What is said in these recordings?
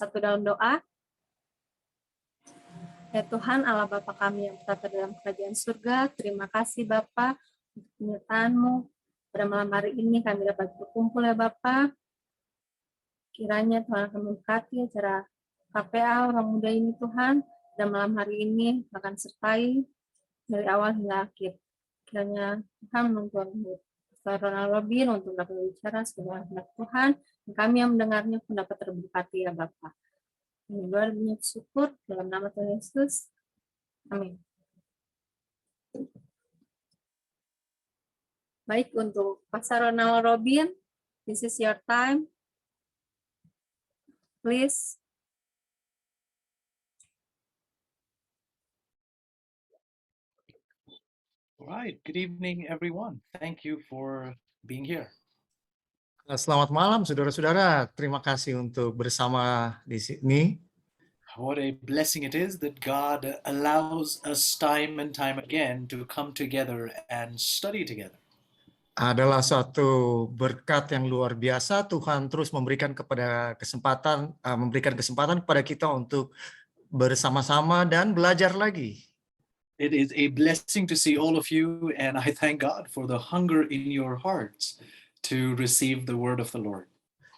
Satu dalam doa. Ya Tuhan Allah Bapa kami yang bertata dalam kerajaan surga, terima kasih Bapa untuk penyertaan-Mu. Pada malam hari ini kami dapat berkumpul ya Bapa. Kiranya Tuhan akan memberkati acara KPA Orang Muda ini Tuhan, dan malam hari ini akan sertai dari awal hingga akhir. Kiranya Tuhan menuntun Pastor Ronald Robin untuk dapat berbicara sebagai anak Tuhan, dan kami yang mendengarnya pun dapat terberkati ya Bapa. Ini doa dan banyak syukur dalam nama Tuhan Yesus. Amin. Baik, untuk Pastor Ronald Robin, this is your time. Please. All right, good evening, everyone. Thank you for being here. Selamat malam, saudara-saudara. Terima kasih untuk bersama di sini. What a blessing it is that God allows us time and time again to come together and study together. Adalah suatu berkat yang luar biasa. Tuhan terus memberikan kesempatan kepada kita untuk bersama-sama dan belajar lagi. It is a blessing to see all of you, and I thank God for the hunger in your hearts to receive the word of the Lord.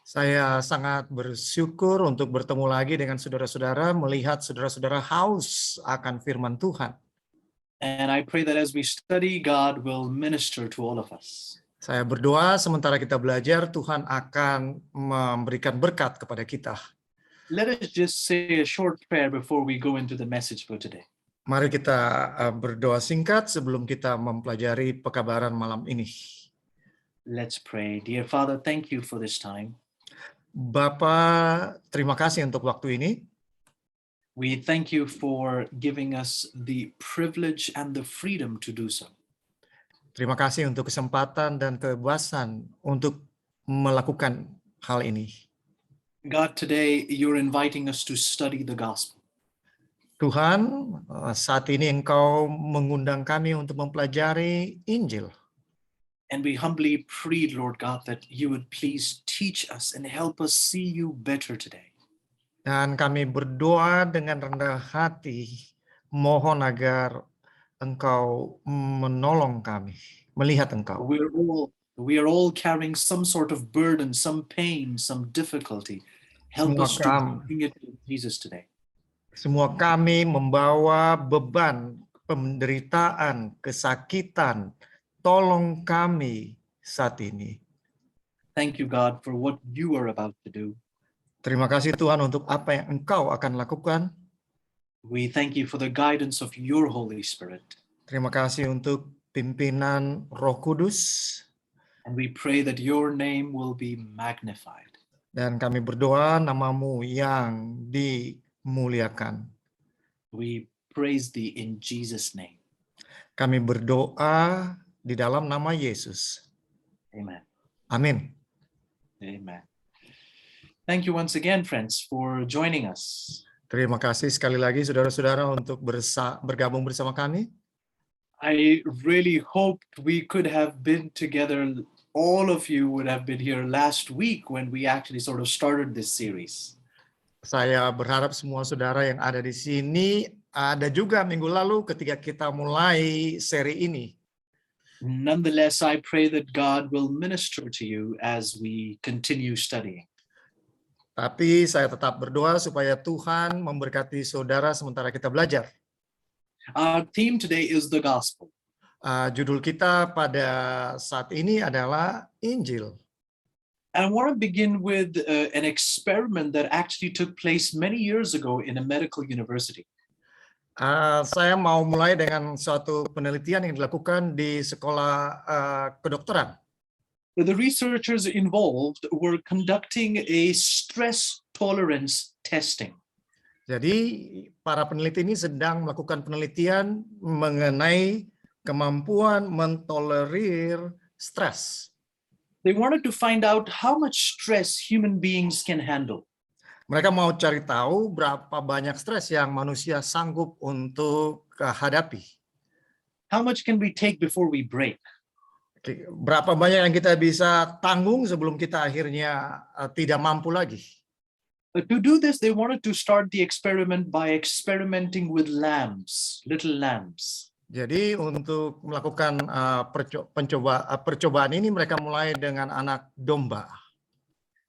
Saya sangat bersyukur untuk bertemu lagi dengan saudara-saudara, melihat saudara-saudara haus akan firman Tuhan. And I pray that as we study, God will minister to all of us. Saya berdoa sementara kita belajar, Tuhan akan memberikan berkat kepada kita. Let us just say a short prayer before we go into the message for today. Mari kita berdoa singkat sebelum kita mempelajari pekabaran malam ini. Let's pray. Dear Father, thank you for this time. Bapa, terima kasih untuk waktu ini. We thank you for giving us the privilege and the freedom to do so. Terima kasih untuk kesempatan dan kebebasan untuk melakukan hal ini. God, today you're inviting us to study the gospel. Tuhan, saat ini Engkau mengundang kami untuk mempelajari Injil. And we humbly plead, Lord God, that you would please teach us and help us see you better today. Dan kami berdoa dengan rendah hati, mohon agar Engkau menolong kami, melihat Engkau. We are all carrying some sort of burden, some pain, some difficulty. Help us to bring it to Jesus today. Semua kami membawa beban, penderitaan, kesakitan. Tolong kami saat ini. Thank you, God, for what you are about to do. Terima kasih Tuhan untuk apa yang Engkau akan lakukan. We thank you for the guidance of your Holy Spirit. Terima kasih untuk pimpinan Roh Kudus. And we pray that your name will be magnified. Dan kami berdoa namamu yang dimuliakan. We praise thee in Jesus' name. Kami berdoa di dalam nama Yesus. Amen. Amin. Amen. Thank you once again, friends, for joining us. Terima kasih sekali lagi saudara-saudara untuk bergabung bersama kami. I really hoped we could have been together. All of you would have been here last week when we actually sort of started this series. Saya berharap semua saudara yang ada di sini ada juga minggu lalu ketika kita mulai seri ini. Nonetheless, I pray that God will minister to you as we continue studying. Tapi saya tetap berdoa supaya Tuhan memberkati saudara sementara kita belajar. Our theme today is the gospel. Judul kita pada saat ini adalah Injil. And I want to begin with an experiment that actually took place many years ago in a medical university. Saya mau mulai dengan suatu penelitian yang dilakukan di sekolah kedokteran. The researchers involved were conducting a stress tolerance testing. Jadi para peneliti ini sedang melakukan penelitian mengenai kemampuan mentolerir stres. They wanted to find out how much stress human beings can handle. Mereka mau cari tahu berapa banyak stres yang manusia sanggup untuk hadapi. How much can we take before we break? Berapa banyak yang kita bisa tanggung sebelum kita akhirnya tidak mampu lagi. To do this, they wanted to start the experiment by experimenting with lambs, little lambs. Jadi untuk melakukan percobaan ini mereka mulai dengan anak domba.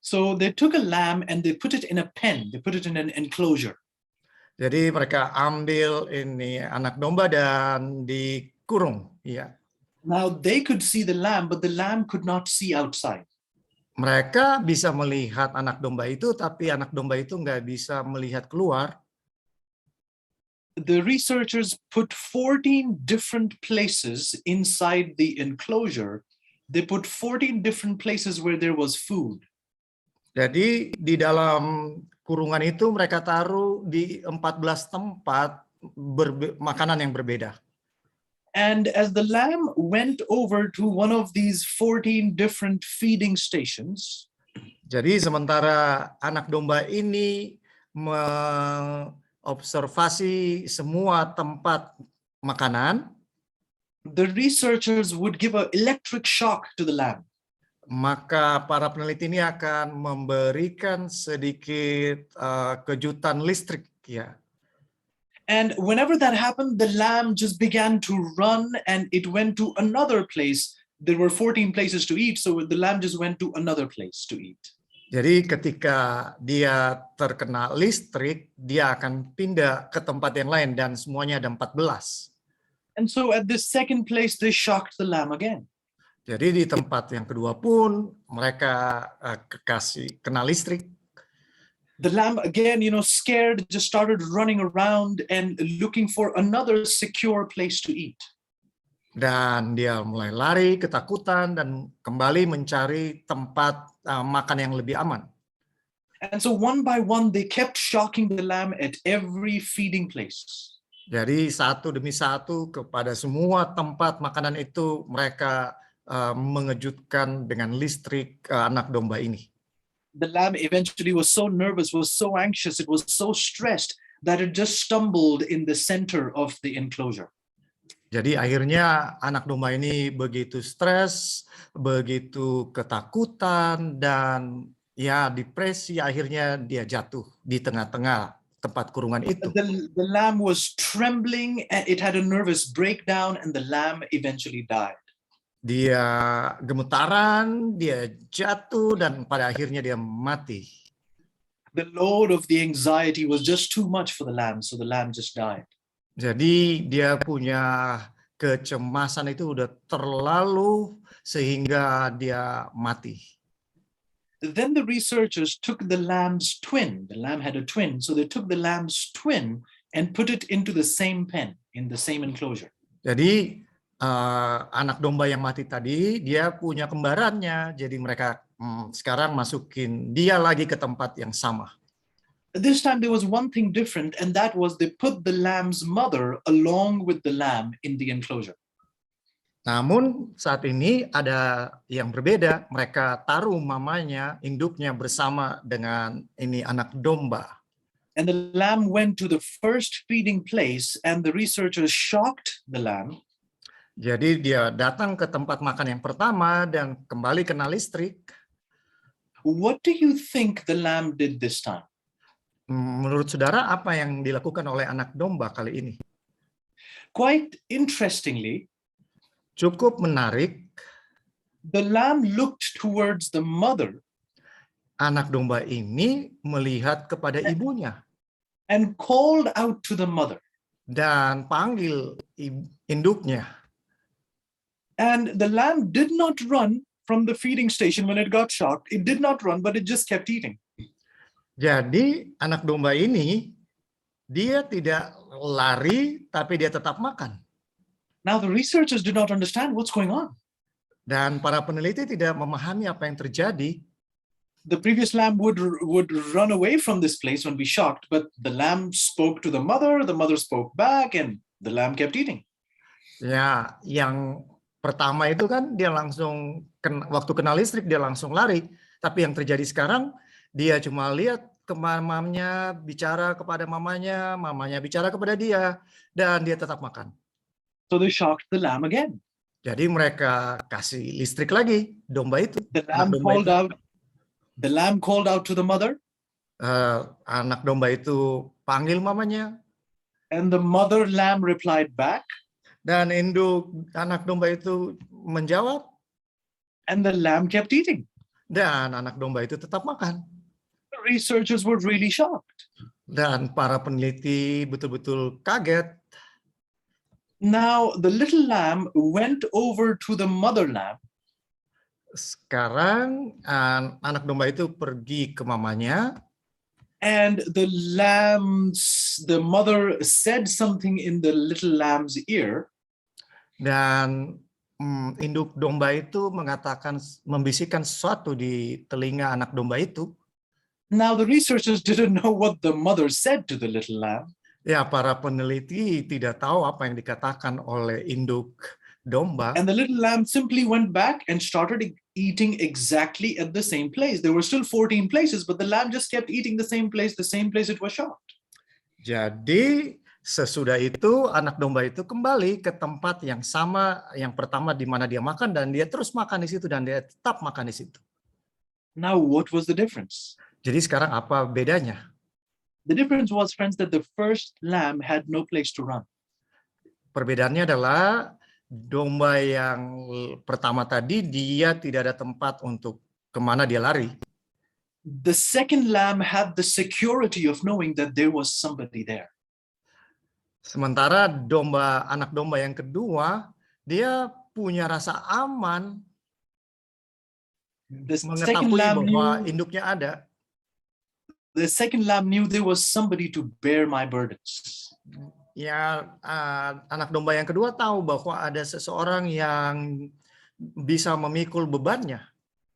So they took a lamb and they put it in a pen. They put it in an enclosure. Jadi mereka ambil ini anak domba dan dikurung, ya. Now they could see the lamb, but the lamb could not see outside. Mereka bisa melihat anak domba itu, tapi anak domba itu nggak bisa melihat keluar. The researchers put 14 different places inside the enclosure. They put 14 different places where there was food. Jadi di dalam kurungan itu mereka taruh di 14 tempat makanan yang berbeda. And as the lamb went over to one of these 14 different feeding stations, jadi sementara anak domba ini mengobservasi semua tempat makanan, the researchers would give an electric shock to the lamb. Maka para peneliti ini akan memberikan sedikit kejutan listrik, ya. And whenever that happened, the lamb just began to run and it went to another place. There were 14 places to eat, so the lamb just went to another place to eat. Jadi ketika dia terkena listrik, dia akan pindah ke tempat yang lain dan semuanya ada 14. And so at this second place, they shocked the lamb again. Jadi di tempat yang kedua pun mereka kena listrik. The lamb again, scared, just started running around and looking for another secure place to eat. Dan dia mulai lari, ketakutan, dan kembali mencari tempat makan yang lebih aman. And so one by one, they kept shocking the lamb at every feeding place. Jadi satu demi satu kepada semua tempat makanan itu mereka mengejutkan dengan listrik anak domba ini. The lamb eventually was so nervous, was so anxious, it was so stressed that it just stumbled in the center of the enclosure. Jadi akhirnya anak domba ini begitu stres, begitu ketakutan, dan ya depresi, akhirnya dia jatuh di tengah-tengah tempat kurungan itu. The lamb was trembling, it had a nervous breakdown, and the lamb eventually died. Dia gemetaran, dia jatuh, dan pada akhirnya dia mati. The load of the anxiety was just too much for the lamb, so the lamb just died. Jadi dia punya kecemasan itu udah terlalu sehingga dia mati. Then the researchers took the lamb's twin. The lamb had a twin, so they took the lamb's twin and put it into the same pen, in the same enclosure. Jadi anak domba yang mati tadi, dia punya kembarannya. Jadi mereka sekarang masukin dia lagi ke tempat yang sama. This time there was one thing different, and that was they put the lamb's mother along with the lamb in the enclosure. Namun saat ini ada yang berbeda. Mereka taruh mamanya, induknya bersama dengan ini anak domba. And the lamb went to the first feeding place, and the researchers shocked the lamb. Jadi dia datang ke tempat makan yang pertama dan kembali kena listrik. What do you think the lamb did this time? Menurut saudara, apa yang dilakukan oleh anak domba kali ini? Quite interestingly, cukup menarik. The lamb looked towards the mother. Anak domba ini melihat kepada ibunya. And called out to the mother. Dan panggil induknya. And the lamb did not run from the feeding station when it got shocked. It did not run, but it just kept eating. Jadi anak domba ini, dia tidak lari, tapi dia tetap makan. Now the researchers did not understand what's going on. Dan para peneliti tidak memahami apa yang terjadi. The previous lamb would run away from this place when we shocked, but the lamb spoke to the mother spoke back, and the lamb kept eating. Ya, yang pertama itu kan dia langsung waktu kena listrik dia langsung lari, tapi yang terjadi sekarang dia cuma lihat ke mamanya, bicara kepada mamanya, mamanya bicara kepada dia, dan dia tetap makan. So they shocked the lamb again. Jadi mereka kasih listrik lagi domba itu. The lamb called out to the mother. Anak domba itu panggil mamanya, and the mother lamb replied back, dan induk anak domba itu menjawab, and the lamb kept eating. dan anak domba itu tetap makan. The researchers were really shocked. Dan para peneliti betul-betul kaget. Now the little lamb went over to the mother lamb. Sekarang anak domba itu pergi ke mamanya, And the mother said something in the little lamb's ear. dan induk domba itu membisikkan sesuatu di telinga anak domba itu. Now the researchers didn't know what the mother said to the little lamb. Ya, para peneliti tidak tahu apa yang dikatakan oleh induk domba. And the little lamb simply went back and started eating exactly at the same place. There were still 14 places, but the lamb just kept eating the same place it was shocked. Jadi sesudah itu anak domba itu kembali ke tempat yang sama yang pertama di mana dia makan, dan dia terus makan di situ, dan dia tetap makan di situ. Now what was the difference? Jadi sekarang apa bedanya? The difference was, friends, that the first lamb had no place to run. Perbedaannya adalah domba yang pertama tadi dia tidak ada tempat untuk kemana dia lari. The second lamb had the security of knowing that there was somebody there. Sementara anak domba yang kedua, dia punya rasa aman, The second mengetahui lamb bahwa knew, induknya ada. the second lamb knew there was somebody to bear my burdens. Ya, anak domba yang kedua tahu bahwa ada seseorang yang bisa memikul bebannya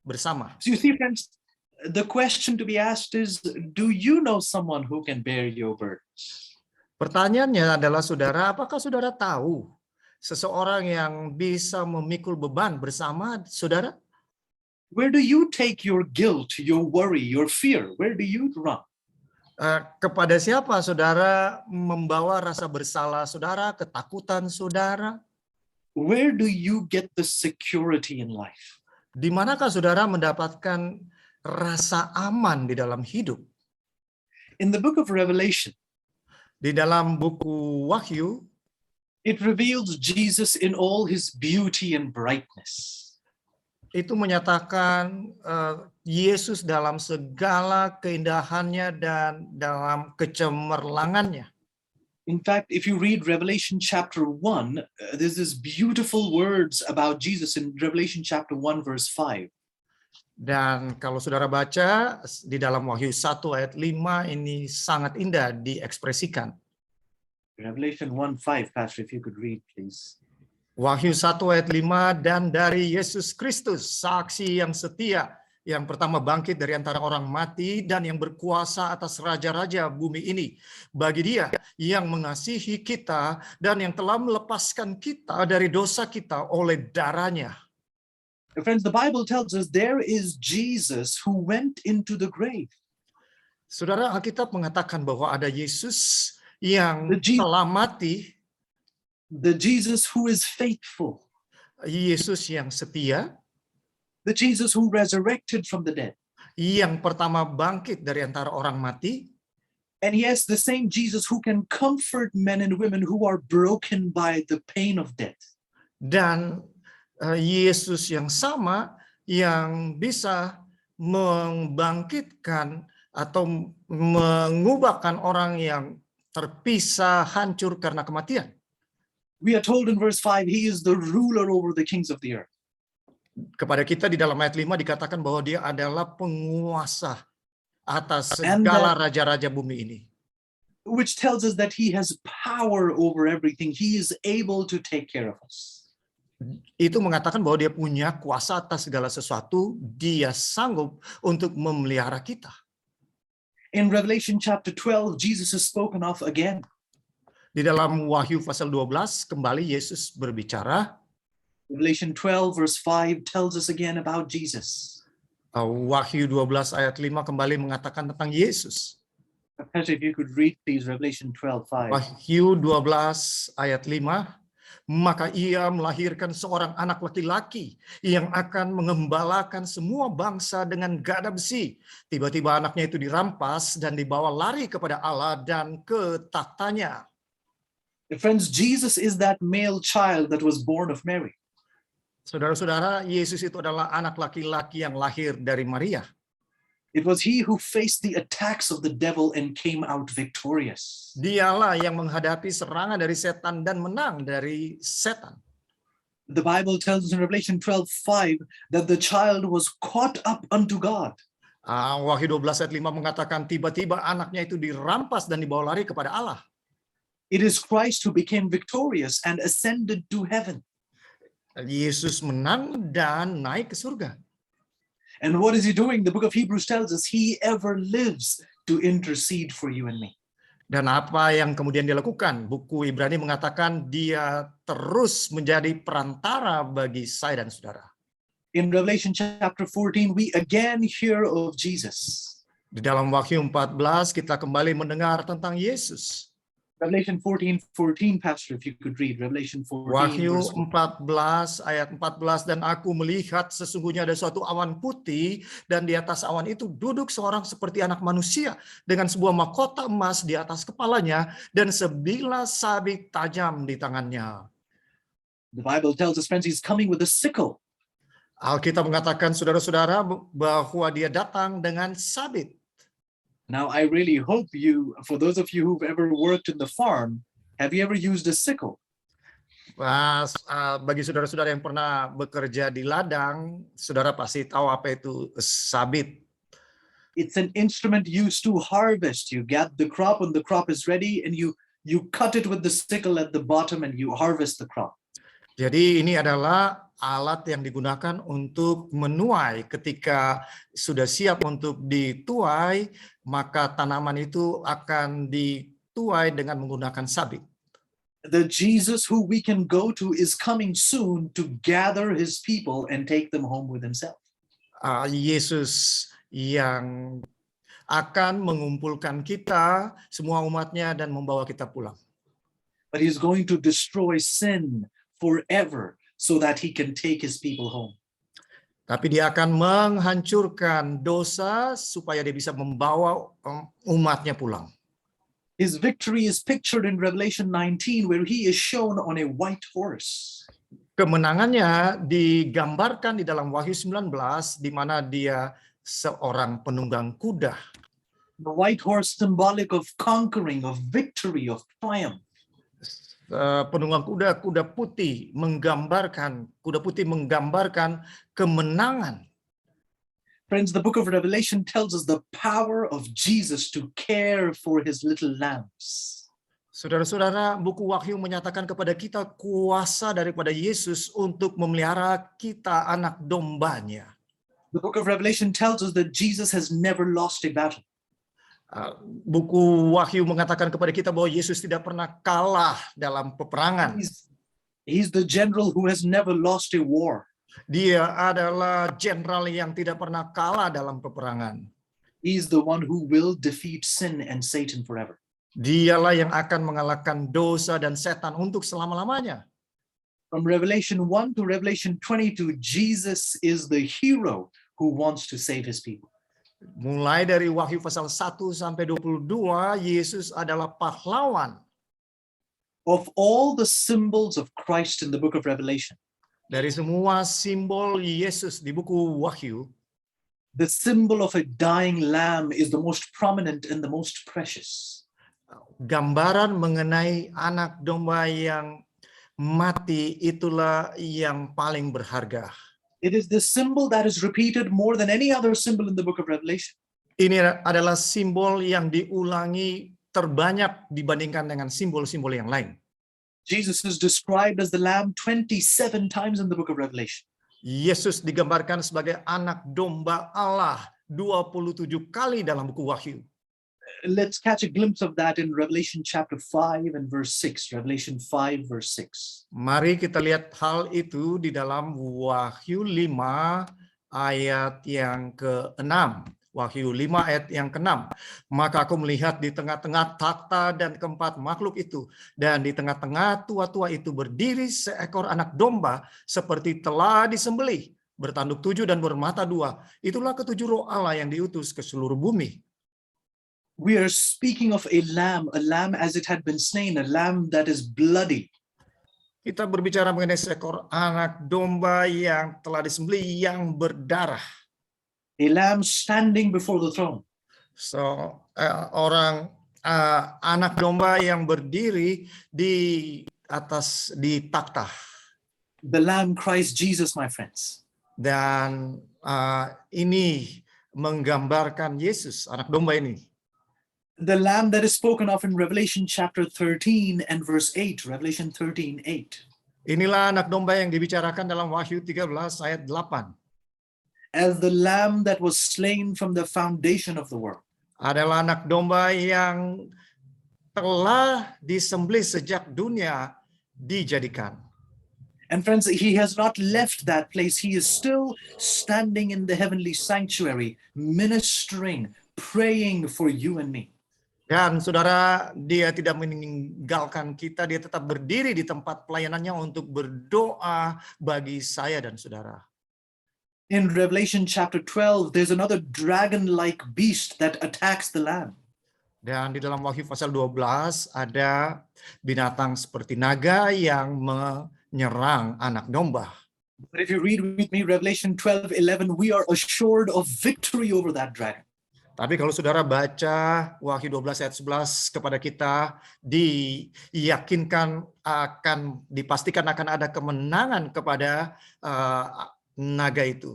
bersama. So you see, friends, the question to be asked is, do you know someone who can bear your burdens? Pertanyaannya adalah, saudara, apakah saudara tahu seseorang yang bisa memikul beban bersama saudara? Where do you take your guilt, your worry, your fear? Where do you run? Kepada siapa saudara membawa rasa bersalah saudara, ketakutan saudara? Where do you get the security in life? Di manakah saudara mendapatkan rasa aman di dalam hidup? In the book of Revelation, Di dalam buku Wahyu, it reveals Jesus in all his beauty and brightness. itu menyatakan Yesus dalam segala keindahannya dan dalam kecemerlangannya. In fact, if you read Revelation chapter 1, there's this beautiful words about Jesus in Revelation chapter 1 verse 5. Dan kalau saudara baca di dalam Wahyu 1 ayat 5, ini sangat indah diekspresikan. Revelation 1:5, Pastor, if you could read, please. Wahyu 1 ayat 5, dan dari Yesus Kristus, saksi yang setia, yang pertama bangkit dari antara orang mati dan yang berkuasa atas raja-raja bumi ini. Bagi Dia yang mengasihi kita dan yang telah melepaskan kita dari dosa kita oleh darahnya. Friends, the Bible tells us there is Jesus who went into the grave. Saudara, Alkitab mengatakan bahwa ada Yesus yang The Je- telah mati, The Jesus who is faithful, Yesus yang setia, the Jesus who resurrected from the dead. yang pertama bangkit dari antara orang mati, And yes, the same Jesus who can comfort men and women who are broken by the pain of death. dan Yesus yang sama yang bisa membangkitkan atau mengubahkan orang yang terpisah, hancur karena kematian. We are told in verse 5, he is the ruler over the kings of the earth. Kepada kita di dalam ayat 5 dikatakan bahwa dia adalah penguasa atas And segala raja-raja bumi ini. Which tells us that he has power over everything. He is able to take care of us. Itu mengatakan bahwa dia punya kuasa atas segala sesuatu, dia sanggup untuk memelihara kita. In Revelation chapter 12, Jesus is spoken of again. Di dalam Wahyu pasal 12 kembali Yesus berbicara. Revelation 12 verse 5 tells us again about Jesus. Wahyu 12 ayat 5 kembali mengatakan tentang Yesus. Pastor, if you could read please Revelation 12:5. Wahyu 12 ayat 5. Maka ia melahirkan seorang anak laki-laki yang akan mengembalakan semua bangsa dengan gada besi. Tiba-tiba anaknya itu dirampas dan dibawa lari kepada Allah dan ke tahtanya. Friends, Jesus is that male child that was born of Mary. Saudara-saudara, Yesus itu adalah anak laki-laki yang lahir dari Maria. It was he who faced the attacks of the devil and came out victorious. Dialah yang menghadapi serangan dari setan dan menang dari setan. The Bible tells us in Revelation 12:5 that the child was caught up unto God. Wahyu 12 ayat 5 mengatakan tiba-tiba anaknya itu dirampas dan dibawa lari kepada Allah. It is Christ who became victorious and ascended to heaven. Yesus menang dan naik ke surga. And what is he doing? The book of Hebrews tells us he ever lives to intercede for you and me. Dan apa yang kemudian dilakukan? Buku Ibrani mengatakan dia terus menjadi perantara bagi saya dan saudara. In Revelation chapter 14, we again hear of Jesus. Di dalam Wahyu 14 kita kembali mendengar tentang Yesus. Revelation 14:14, Pastor, if you could read Revelation 14. Wahyu verse 1. 14 ayat 14, dan aku melihat sesungguhnya ada suatu awan putih dan di atas awan itu duduk seorang seperti anak manusia dengan sebuah mahkota emas di atas kepalanya dan sebilah sabit tajam di tangannya. The Bible tells us, friends, he's coming with a sickle. Alkitab mengatakan, saudara-saudara, bahwa dia datang dengan sabit. Now, I really hope for those of you who've ever worked in the farm, have you ever used a sickle? Bagi saudara-saudara yang pernah bekerja di ladang, saudara pasti tahu apa itu sabit. It's an instrument used to harvest. You get the crop when the crop is ready, and you cut it with the sickle at the bottom and you harvest the crop. Jadi ini adalah alat yang digunakan untuk menuai. Ketika sudah siap untuk dituai, maka tanaman itu akan dituai dengan menggunakan sabit. The Jesus who we can go to is coming soon to gather his people and take them home with himself. Yesus yang akan mengumpulkan kita, semua umatnya, dan membawa kita pulang. But he's going to destroy sin forever so that he can take his people home. Tapi dia akan menghancurkan dosa supaya dia bisa membawa umatnya pulang. His victory is pictured in Revelation 19, where he is shown on a white horse. Kemenangannya digambarkan di dalam Wahyu 19, di mana dia seorang penunggang kuda. The white horse symbolic of conquering, of victory, of triumph. Penunggang kuda putih menggambarkan kemenangan. Friends, the book of Revelation tells us the power of Jesus to care for his little lambs. Saudara-saudara, buku Wahyu menyatakan kepada kita kuasa daripada Yesus untuk memelihara kita anak dombanya. The book of Revelation tells us that Jesus has never lost a battle. Buku Wahyu mengatakan kepada kita bahwa Yesus tidak pernah kalah dalam peperangan. He's the general who has never lost a war. Dia adalah jenderal yang tidak pernah kalah dalam peperangan. He's the one who will defeat sin and Satan forever. Dialah yang akan mengalahkan dosa dan setan untuk selama-lamanya. From Revelation 1 to Revelation 22, Jesus is the hero who wants to save his people. Mulai dari Wahyu pasal 1 sampai 22, Yesus adalah pahlawan. Of all the symbols of Christ in the book of Revelation, Dari semua simbol Yesus di buku Wahyu, the symbol of a dying lamb is the most prominent and the most precious. gambaran mengenai anak domba yang mati itulah yang paling berharga. It is the symbol that is repeated more than any other symbol in the book of Revelation. Ini adalah simbol yang diulangi terbanyak dibandingkan dengan simbol-simbol yang lain. Jesus is described as the lamb 27 times in the book of Revelation. Yesus digambarkan sebagai anak domba Allah 27 kali dalam buku Wahyu. Let's catch a glimpse of that in Revelation chapter 5 and verse 6. Revelation 5 verse 6. Mari kita lihat hal itu di dalam Wahyu 5 ayat yang ke-6. Wahyu 5 ayat yang ke-6. Maka aku melihat di tengah-tengah takhta dan keempat makhluk itu, dan di tengah-tengah tua-tua itu berdiri seekor anak domba seperti telah disembelih, bertanduk 7 dan bermata 2. Itulah ketujuh roh Allah yang diutus ke seluruh bumi. We are speaking of a lamb as it had been slain, a lamb that is bloody. Kita berbicara mengenai seekor anak domba yang telah disembelih, yang berdarah. A lamb standing before the throne. So, anak domba yang berdiri di atas di takhta. The lamb Christ Jesus, my friends. Dan ini menggambarkan Yesus, anak domba ini. The lamb that is spoken of in Revelation chapter 13 and verse 8, Revelation 13:8. Inilah anak domba yang dibicarakan dalam Wahyu 13 ayat 8. As the lamb that was slain from the foundation of the world. Adalah anak domba yang telah disembelih sejak dunia dijadikan. And friends, he has not left that place. He is still standing in the heavenly sanctuary, ministering, praying for you and me. Dan saudara, dia tidak meninggalkan kita, dia tetap berdiri di tempat pelayanannya untuk berdoa bagi saya dan saudara. In Revelation chapter 12, there's another dragon-like beast that attacks the lamb. Dan di dalam Wahyu pasal 12 ada binatang seperti naga yang menyerang anak domba. But if you read with me Revelation 12:11, we are assured of victory over that dragon. Tapi kalau saudara baca Wahyu 12 ayat 11 kepada kita, diyakinkan akan, dipastikan akan ada kemenangan kepada naga itu.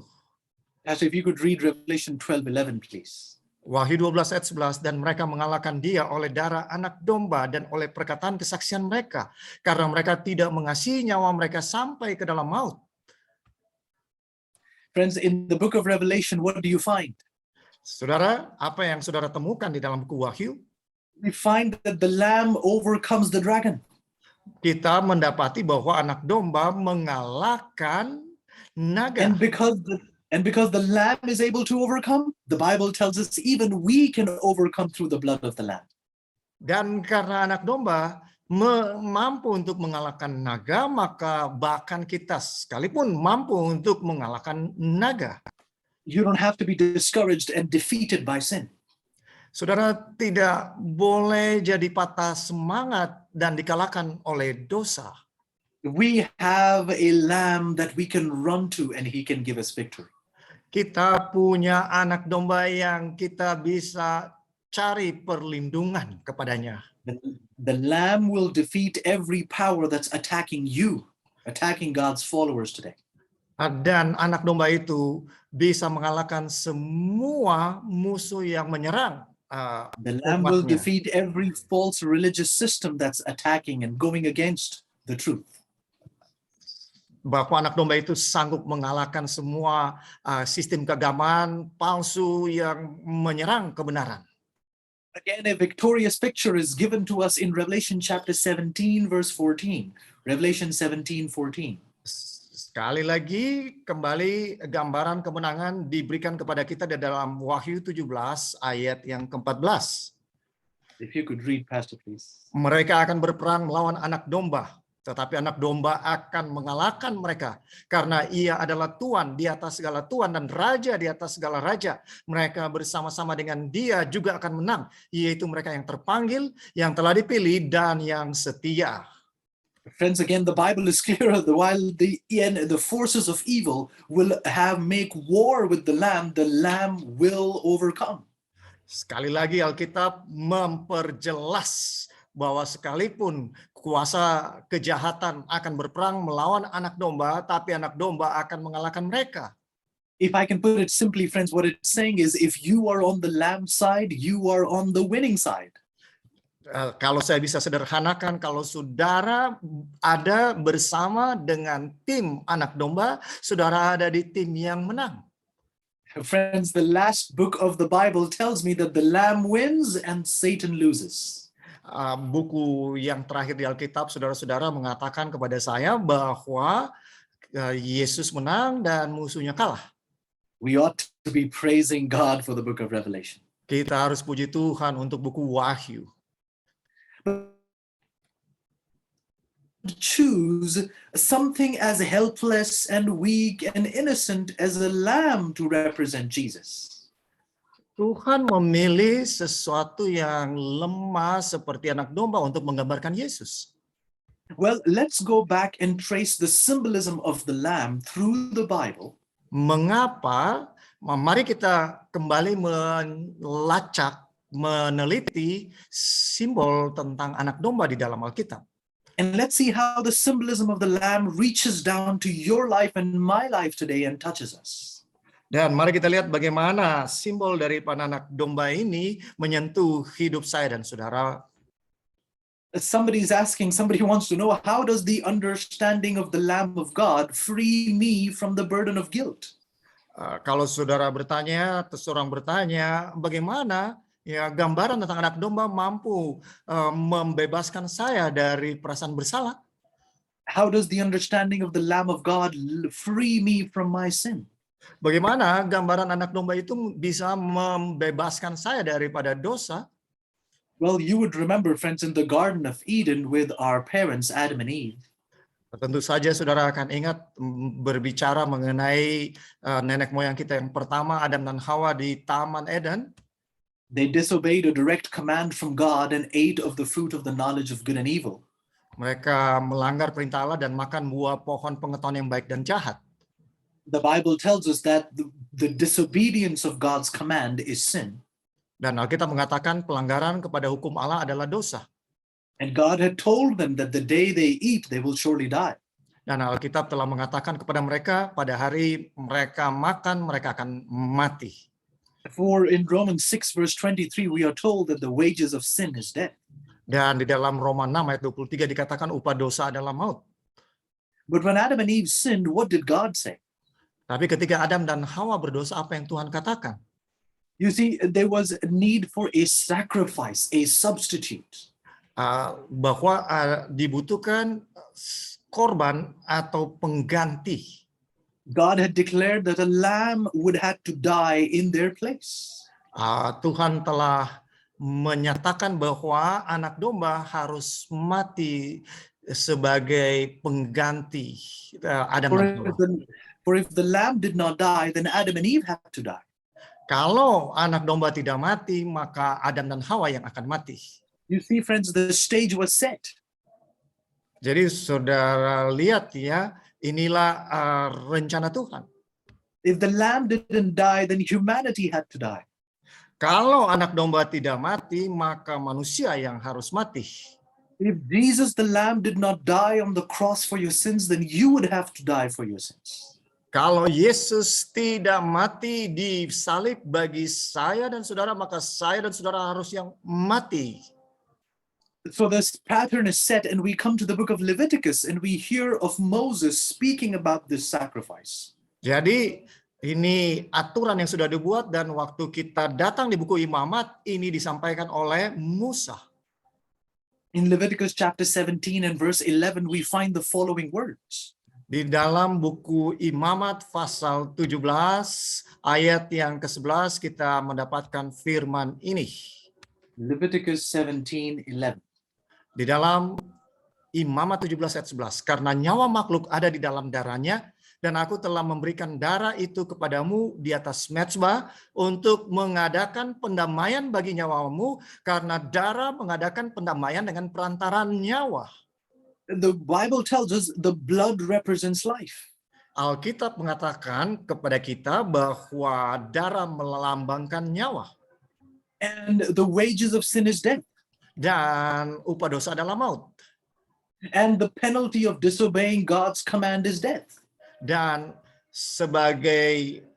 Pastor, if you could read Revelation 12:11, please. Wahyu 12 ayat 11, dan mereka mengalahkan dia oleh darah anak domba dan oleh perkataan kesaksian mereka, karena mereka tidak mengasihi nyawa mereka sampai ke dalam maut. Friends, in the book of Revelation, what do you find? Saudara, apa yang saudara temukan di dalam buku Wahyu? We find that the lamb overcomes the dragon. Kita mendapati bahwa anak domba mengalahkan naga. And because the lamb is able to overcome, the Bible tells us even we can overcome through the blood of the lamb. Dan karena anak domba mampu untuk mengalahkan naga, maka bahkan kita sekalipun mampu untuk mengalahkan naga. You don't have to be discouraged and defeated by sin. Saudara tidak boleh jadi patah semangat dan dikalahkan oleh dosa. We have a lamb that we can run to and he can give us victory. Kita punya anak domba yang kita bisa cari perlindungan kepadanya. The lamb will defeat every power that's attacking you, attacking God's followers today. Dan anak domba itu bisa mengalahkan semua musuh yang menyerang. The lamb will defeat every false religious system that's attacking and going against the truth. Bahwa anak domba itu sanggup mengalahkan semua sistem keagamaan palsu yang menyerang kebenaran. Again, a victorious picture is given to us in Revelation chapter 17, verse 14. Revelation 17:14. Sekali lagi, kembali gambaran kemenangan diberikan kepada kita di dalam Wahyu 17 ayat yang ke-14. If you could read, Pastor, please. Mereka akan berperang melawan anak domba, tetapi anak domba akan mengalahkan mereka, karena ia adalah Tuhan di atas segala Tuhan dan Raja di atas segala Raja. Mereka bersama-sama dengan dia juga akan menang, yaitu mereka yang terpanggil, yang telah dipilih, dan yang setia. Friends, again, the Bible is clear. While the forces of evil will make war with the lamb will overcome. Sekali lagi Alkitab memperjelas bahwa sekalipun kuasa kejahatan akan berperang melawan anak domba, tapi anak domba akan mengalahkan mereka. If I can put it simply, friends, what it's saying is if you are on the lamb side, you are on the winning side. Kalau saya bisa sederhanakan, kalau saudara ada bersama dengan tim anak domba, saudara ada di tim yang menang. Friends, the last book of the Bible tells me that the lamb wins and Satan loses. Buku yang terakhir di Alkitab, saudara-saudara mengatakan kepada saya bahwa Yesus menang dan musuhnya kalah. We ought to be praising God for the book of Revelation. Kita harus puji Tuhan untuk buku Wahyu. Choose something as helpless and weak and innocent as a lamb to represent Jesus. Tuhan memilih sesuatu yang lemah seperti anak domba untuk menggambarkan Yesus. Well, let's go back and trace the symbolism of the lamb through the Bible. Mengapa? Mari kita kembali melacak, meneliti simbol tentang anak domba di dalam Alkitab. And let's see how the symbolism of the lamb reaches down to your life and my life today and touches us. Dan mari kita lihat bagaimana simbol dari anak domba ini menyentuh hidup saya dan saudara. Somebody wants to know, how does the understanding of the Lamb of God free me from the burden of guilt? Kalau saudara bertanya, seseorang bertanya, bagaimana ya gambaran tentang anak domba mampu membebaskan saya dari perasaan bersalah? How does the understanding of the Lamb of God free me from my sin? Bagaimana gambaran anak domba itu bisa membebaskan saya daripada dosa? Well, you would remember, friends, in the Garden of Eden with our parents, Adam and Eve. Tentu saja saudara akan ingat berbicara mengenai nenek moyang kita yang pertama, Adam dan Hawa di Taman Eden. They disobeyed a direct command from God and ate of the fruit of the knowledge of good and evil. Mereka melanggar perintah Allah dan makan buah pohon pengetahuan yang baik dan jahat. The Bible tells us that the disobedience of God's command is sin. Dan Alkitab mengatakan pelanggaran kepada hukum Allah adalah dosa. And God had told them that the day they eat, they will surely die. Dan Alkitab telah mengatakan kepada mereka, pada hari mereka makan, mereka akan mati. For in Romans 6 verse 23, we are told that the wages of sin is death. Dan di dalam Roma 6 ayat 23 dikatakan upah dosa adalah maut. But when Adam and Eve sinned, what did God say? Tapi ketika Adam dan Hawa berdosa, apa yang Tuhan katakan? You see, there was a need for a sacrifice, a substitute. Bahwa dibutuhkan korban atau pengganti. God had declared that a lamb would have to die in their place. Tuhan telah menyatakan bahwa anak domba harus mati sebagai pengganti Adam dan Hawa. For if the lamb did not die, then Adam and Eve had to die. Kalau anak domba tidak mati, maka Adam dan Hawa yang akan mati. You see, friends, the stage was set. Jadi saudara lihat ya, inilah rencana Tuhan. If the lamb didn't die, then humanity had to die. Kalau anak domba tidak mati, maka manusia yang harus mati. If Jesus the lamb did not die on the cross for your sins, then you would have to die for your sins. Kalau Yesus tidak mati di salib bagi saya dan saudara, maka saya dan saudara harus yang mati. So this pattern is set, and we come to the book of Leviticus and we hear of Moses speaking about this sacrifice. Jadi ini aturan yang sudah dibuat, dan waktu kita datang di buku Imamat, ini disampaikan oleh Musa. In Leviticus chapter 17 and verse 11, we find the following words. Di dalam buku Imamat pasal 17 ayat yang ke-11 kita mendapatkan firman ini. Leviticus 17:11. Di dalam Imamat 17 ayat 11, karena nyawa makhluk ada di dalam darahnya, dan aku telah memberikan darah itu kepadamu di atas mezbah untuk mengadakan pendamaian bagi nyawamu, karena darah mengadakan pendamaian dengan perantaraan nyawa. The Bible tells us the blood represents life. Alkitab mengatakan kepada kita bahwa darah melambangkan nyawa. And the wages of sin is death. Dan upah dosa adalah maut. And the penalty of disobeying God's command is death. Dan sebagai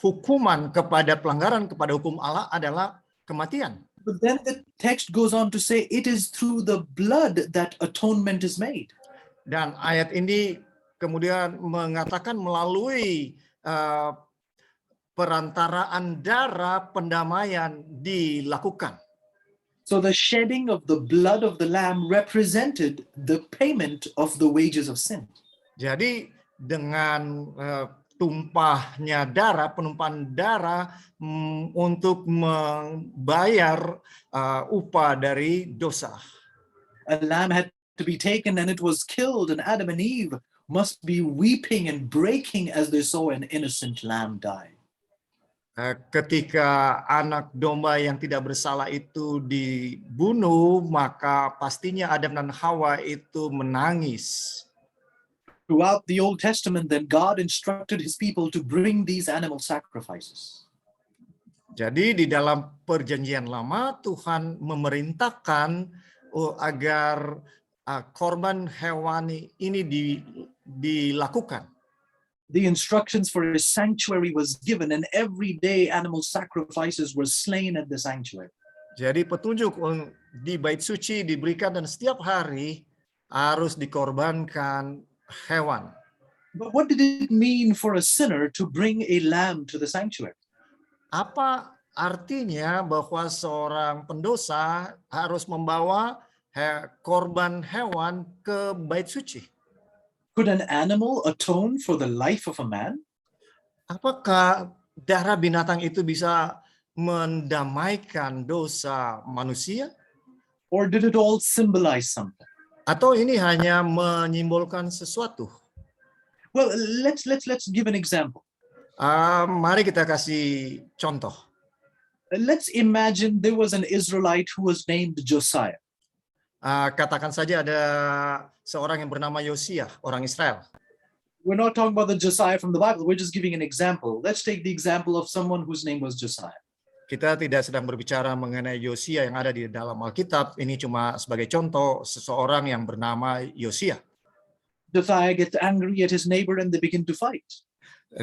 hukuman kepada pelanggaran kepada hukum Allah adalah kematian. But then the text goes on to say it is through the blood that atonement is made. Dan ayat ini kemudian mengatakan melalui perantaraan darah pendamaian dilakukan. So the shedding of the blood of the lamb represented the payment of the wages of sin. Jadi dengan tumpahnya darah, penumpahan darah untuk membayar upah dari dosa. A lamb had to be taken and it was killed, and Adam and Eve must be weeping and breaking as they saw an innocent lamb die. Ketika anak domba yang tidak bersalah itu dibunuh, maka pastinya Adam dan Hawa itu menangis. Throughout the Old Testament, then God instructed his people to bring these animal sacrifices. Jadi di dalam perjanjian lama Tuhan memerintahkan agar korban hewani ini dilakukan. The instructions for his sanctuary was given, and every day animal sacrifices were slain at the sanctuary. Jadi petunjuk di bait suci diberikan dan setiap hari harus dikorbankan hewan. But what did it mean for a sinner to bring a lamb to the sanctuary? Apa artinya bahwa seorang pendosa harus membawa korban hewan ke bait suci? Could an animal atone for the life of a man? Apakah darah binatang itu bisa mendamaikan dosa manusia? Or did it all symbolize something? Atau ini hanya menyimbolkan sesuatu? Well, let's give an example. Mari kita kasih contoh. Let's imagine there was an Israelite who was named Josiah. Katakan saja ada seorang yang bernama Yosia, orang Israel. We're not talking about the Josiah from the Bible. We're just giving an example. Let's take the example of someone whose name was Josiah. Kita tidak sedang berbicara mengenai Yosia yang ada di dalam Alkitab. Ini cuma sebagai contoh seseorang yang bernama Yosia. Josiah gets angry at his neighbor and they begin to fight.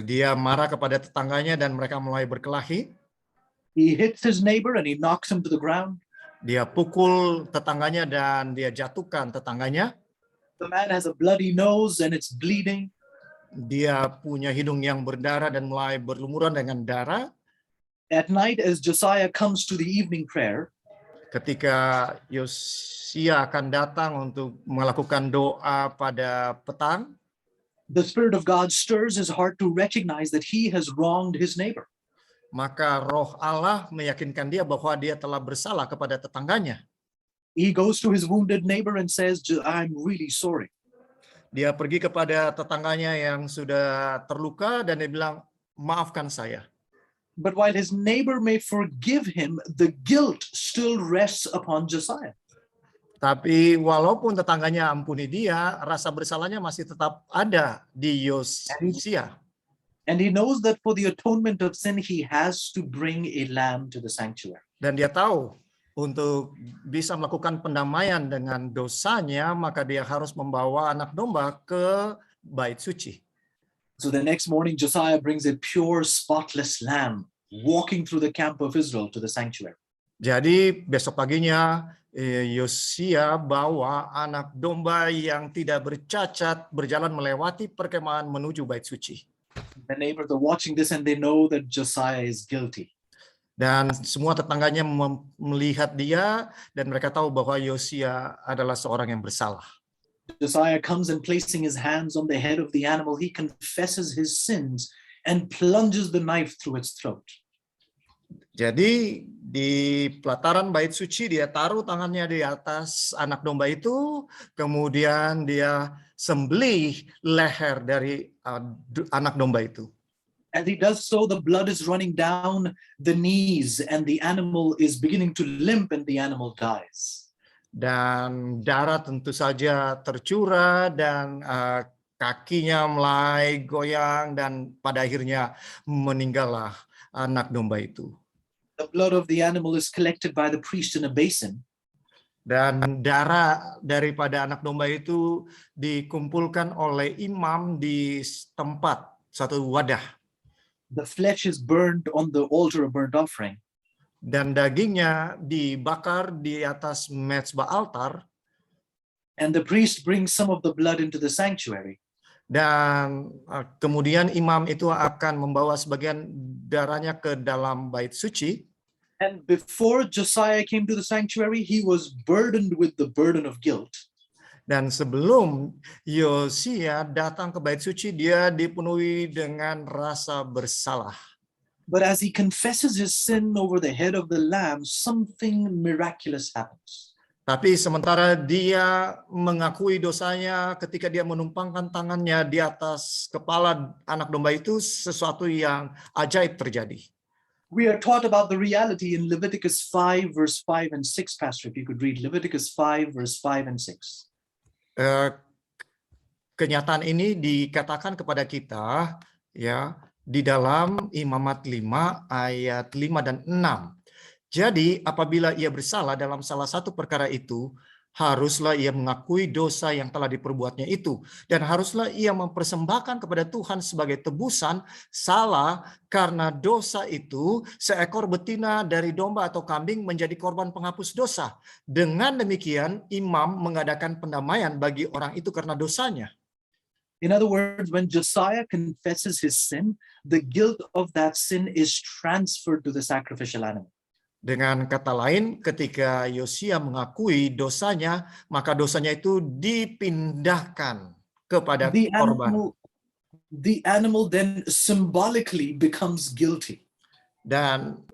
Dia marah kepada tetangganya dan mereka mulai berkelahi. He hits his neighbor and he knocks him to the ground. Dia pukul tetangganya dan dia jatuhkan tetangganya. The man has a bloody nose and it's bleeding. Dia punya hidung yang berdarah dan mulai berlumuran dengan darah. At night, as Josiah comes to the evening prayer, ketika Yosia akan datang untuk melakukan doa pada petang, the Spirit of God stirs his heart to recognize that he has wronged his neighbor. Maka roh Allah meyakinkan dia bahwa dia telah bersalah kepada tetangganya. He goes to his wounded neighbor and says, I'm really sorry. Dia pergi kepada tetangganya yang sudah terluka dan dia bilang, maafkan saya. But while his neighbor may forgive him, the guilt still rests upon Josiah. Tapi walaupun tetangganya ampuni dia, rasa bersalahnya masih tetap ada di Yosia. And he knows that for the atonement of sin, he has to bring a lamb to the sanctuary. Dan dia tahu untuk bisa melakukan pendamaian dengan dosanya, maka dia harus membawa anak domba ke bait suci. So the next morning, Josiah brings a pure, spotless lamb walking through the camp of Israel to the sanctuary. Jadi besok paginya Yosia bawa anak domba yang tidak bercacat berjalan melewati perkemahan menuju bait suci. The neighbors are watching this and they know that Josiah is guilty. Dan semua tetangganya melihat dia dan mereka tahu bahwa Yosia adalah seorang yang bersalah. Josiah comes and placing his hands on the head of the animal, he confesses his sins and plunges the knife through its throat. Jadi di pelataran bait suci dia taruh tangannya di atas anak domba itu, kemudian dia sembelih leher dari anak domba itu. As he does so, the blood is running down the knees and the animal is beginning to limp and the animal dies. Dan darah tentu saja tercurah dan kakinya mulai goyang dan pada akhirnya meninggallah anak domba itu. The blood of the animal is collected by the priest in a basin. Dan darah daripada anak domba itu dikumpulkan oleh imam di tempat, satu wadah. The flesh is burned on the altar of burnt offering. Dan dagingnya dibakar di atas mezbah altar. And the priest brings some of the blood into the sanctuary. Dan kemudian imam itu akan membawa sebagian darahnya ke dalam bait suci. And before Josiah came to the sanctuary, he was burdened with the burden of guilt. Dan sebelum Yosia datang ke bait suci, dia dipenuhi dengan rasa bersalah. But as he confesses his sin over the head of the lamb, something miraculous happens. Tapi sementara dia mengakui dosanya, ketika dia menumpangkan tangannya di atas kepala anak domba itu, sesuatu yang ajaib terjadi. We are taught about the reality in Leviticus 5, verse 5 and 6, Pastor. If you could read Leviticus 5, verse 5 and 6. Kenyataan ini dikatakan kepada kita ya di dalam Imamat 5 ayat 5 dan 6. Jadi apabila ia bersalah dalam salah satu perkara itu, haruslah ia mengakui dosa yang telah diperbuatnya itu, dan haruslah ia mempersembahkan kepada Tuhan sebagai tebusan salah karena dosa itu seekor betina dari domba atau kambing menjadi korban penghapus dosa. Dengan demikian imam mengadakan pendamaian bagi orang itu karena dosanya. In other words, when Josiah confesses his sin, the guilt of that sin is transferred to the sacrificial animal. Dengan kata lain, ketika Yosia mengakui dosanya, maka dosanya itu dipindahkan kepada korban. The animal then symbolically becomes guilty. Dan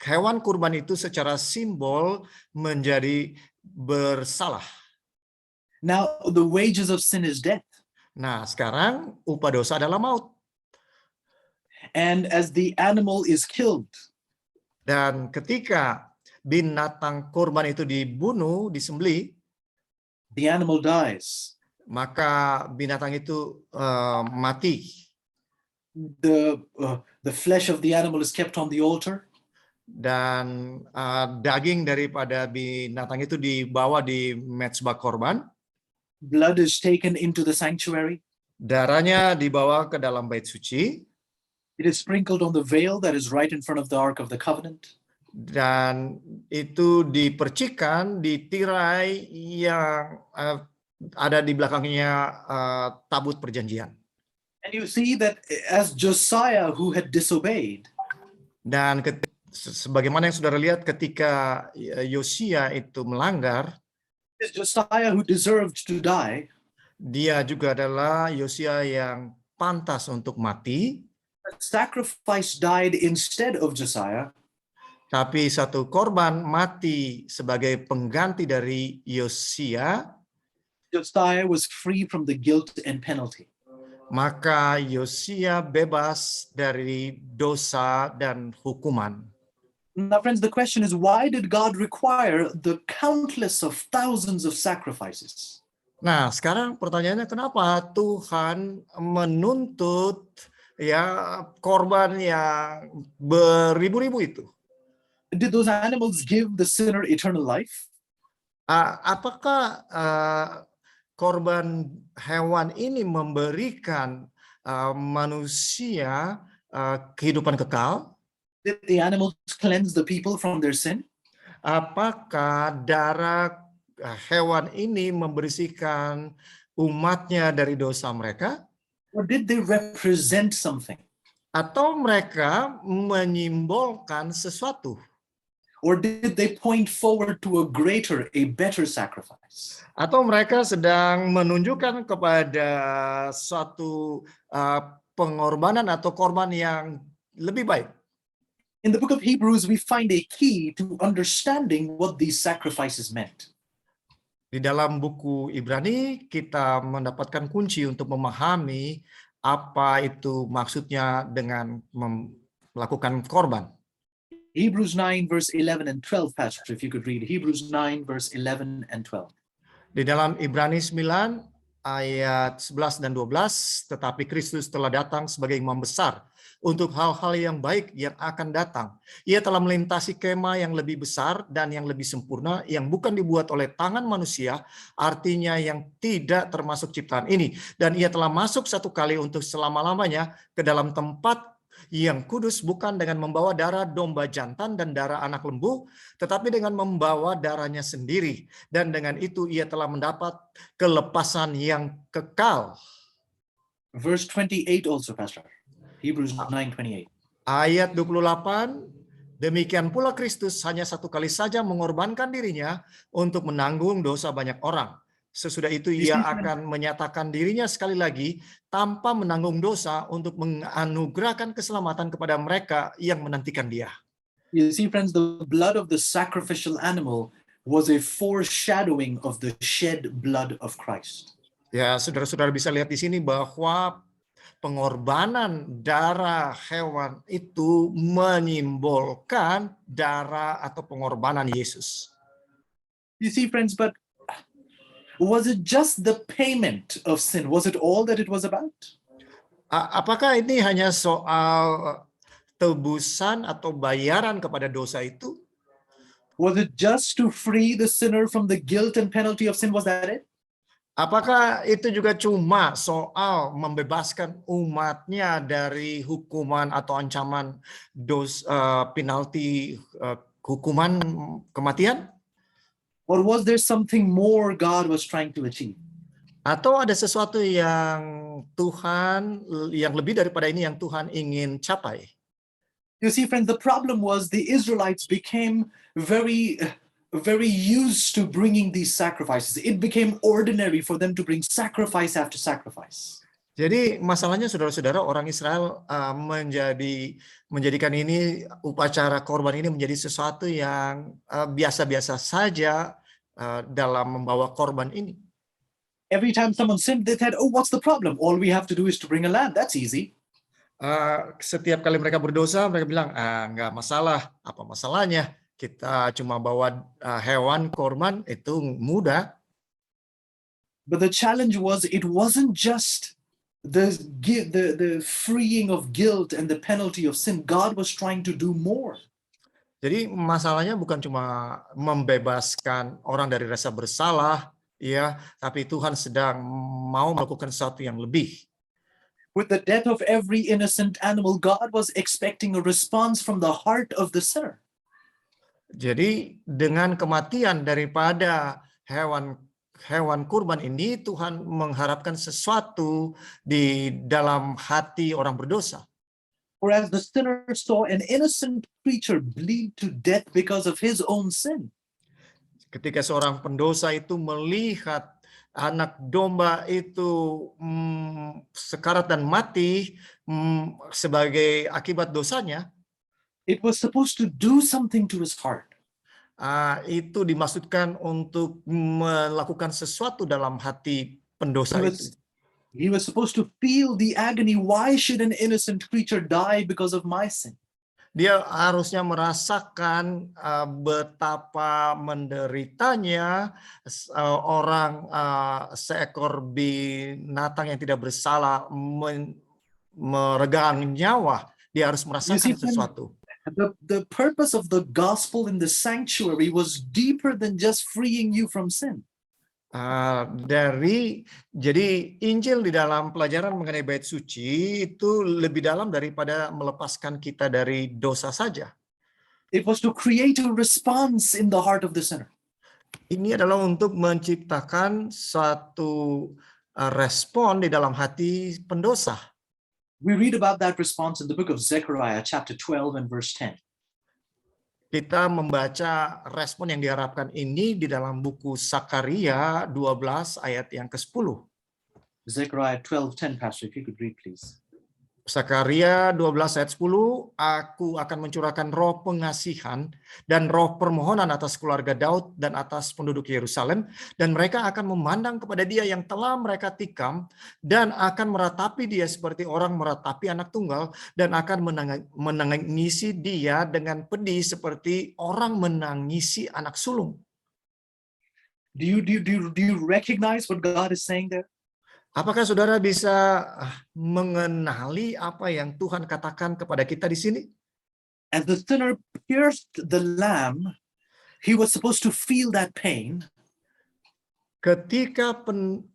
hewan kurban itu secara simbol menjadi bersalah. Now, the wages of sin is death. Nah, sekarang upah dosa adalah maut. And as the animal is killed, dan ketika binatang kurban itu dibunuh, disembelih, the animal dies. Maka binatang itu mati. The flesh of the animal is kept on the altar. Dan daging daripada binatang itu dibawa di mezbah korban. Blood is taken into the sanctuary. Darahnya dibawa ke dalam bait suci. It is sprinkled on the veil that is right in front of the Ark of the Covenant. Dan itu dipercikan di tirai yang ada di belakangnya tabut perjanjian. And you see that as Josiah who had disobeyed. Dan sebagaimana yang saudara lihat ketika Yosia itu melanggar, is Josiah who deserved to die. Dia juga adalah Yosia yang pantas untuk mati. Sacrifice died instead of Josiah. Tapi satu korban mati sebagai pengganti dari Yosia. Josiah was free from the guilt and penalty. Maka Yosia bebas dari dosa dan hukuman. Now, friends, the question is, why did God require the countless of thousands of sacrifices? Nah, sekarang pertanyaannya, kenapa Tuhan menuntut korban yang beribu-ribu itu? Did those animals give the sinner eternal life? Apakah korban hewan ini memberikan manusia kehidupan kekal? Did the animals cleanse the people from their sin? Apakah darah hewan ini membersihkan umatnya dari dosa mereka? Or did they represent something? Atau mereka menyimbolkan sesuatu? Or did they point forward to a greater, a better sacrifice? Atau mereka sedang menunjukkan kepada suatu pengorbanan atau korban yang lebih baik? In the book of Hebrews, we find a key to understanding what these sacrifices meant. Di dalam buku Ibrani, kita mendapatkan kunci untuk memahami apa itu maksudnya dengan melakukan korban. Hebrews 9, verse 11 and 12, Pastor, if you could read Hebrews 9, verse 11 and 12. Di dalam Ibrani 9, ayat 11 dan 12, tetapi Kristus telah datang sebagai imam besar untuk hal-hal yang baik yang akan datang. Ia telah melintasi kemah yang lebih besar dan yang lebih sempurna, yang bukan dibuat oleh tangan manusia, artinya yang tidak termasuk ciptaan ini. Dan ia telah masuk satu kali untuk selama-lamanya ke dalam tempat yang kudus, bukan dengan membawa darah domba jantan dan darah anak lembu, tetapi dengan membawa darahnya sendiri. Dan dengan itu ia telah mendapat kelepasan yang kekal. Verse 28 also, Pastor. Hebrews 9:28. Ayat 28, demikian pula Kristus hanya satu kali saja mengorbankan dirinya untuk menanggung dosa banyak orang. Sesudah itu You ia see, friends, akan menyatakan dirinya sekali lagi tanpa menanggung dosa untuk menganugerahkan keselamatan kepada mereka yang menantikan dia. the blood of the sacrificial animal was a foreshadowing of the shed blood of Christ. Ya, saudara-saudara bisa lihat di sini bahwa pengorbanan darah hewan itu menyimbolkan darah atau pengorbanan Yesus. You see, friends, but was it just the payment of sin? Was it all that it was about? Apakah ini hanya soal tebusan atau bayaran kepada dosa itu? Was it just to free the sinner from the guilt and penalty of sin? Was that it? Apakah itu juga cuma soal membebaskan umatnya dari hukuman atau ancaman penalti hukuman kematian? Or was there something more God was trying to achieve? Atau ada sesuatu yang Tuhan, yang lebih daripada ini yang Tuhan ingin capai? You see, friends, the problem was the Israelites became very used to bringing these sacrifices. It became ordinary for them to bring sacrifice after sacrifice. Jadi masalahnya saudara-saudara, orang Israel menjadikan ini upacara korban ini menjadi sesuatu yang biasa-biasa saja dalam membawa korban ini. Every time someone sinned, they said, "Oh, what's the problem? All we have to do is to bring a lamb. That's easy." Setiap kali mereka berdosa, mereka bilang, nggak masalah. Apa masalahnya? Kita cuma bawa hewan korban, itu mudah. But the challenge was, it wasn't just the freeing of guilt and the penalty of sin. God was trying to do more. Jadi masalahnya bukan cuma membebaskan orang dari rasa bersalah, ya, tapi Tuhan sedang mau melakukan sesuatu yang lebih. With the death of every innocent animal, God was expecting a response from the heart of the sinner. Jadi dengan kematian daripada hewan kurban ini, Tuhan mengharapkan sesuatu di dalam hati orang berdosa. Whereas the sinner saw an innocent creature bleed to death because of his own sin. Ketika seorang pendosa itu melihat anak domba itu sekarat dan mati sebagai akibat dosanya, it was supposed to do something to his heart. Itu dimaksudkan untuk melakukan sesuatu dalam hati pendosa itu. He was supposed to feel the agony. Why should an innocent creature die because of my sin? Dia harusnya merasakan betapa menderitanya seekor binatang yang tidak bersalah meregang nyawa. Dia harus merasakan sesuatu. The purpose of the gospel in the sanctuary was deeper than just freeing you from sin. Jadi Injil di dalam pelajaran mengenai bait suci itu lebih dalam daripada melepaskan kita dari dosa saja. It was to create a response in the heart of the sinner. Ini adalah untuk menciptakan suatu respon di dalam hati pendosa. We read about that response in the book of Zechariah chapter 12 and verse 10. Kita membaca respon yang diharapkan ini di dalam buku Sakaria 12 ayat yang ke-10. Zechariah 12:10, Pastor, if you could read, please. Sakaria 12 ayat 10, aku akan mencurahkan roh pengasihan dan roh permohonan atas keluarga Daud dan atas penduduk Yerusalem, dan mereka akan memandang kepada dia yang telah mereka tikam dan akan meratapi dia seperti orang meratapi anak tunggal, dan akan menangisi dia dengan pedih seperti orang menangisi anak sulung. Do you recognize what God is saying there? Apakah saudara bisa mengenali apa yang Tuhan katakan kepada kita di sini? As the sinner pierced the lamb, he was supposed to feel that pain. Ketika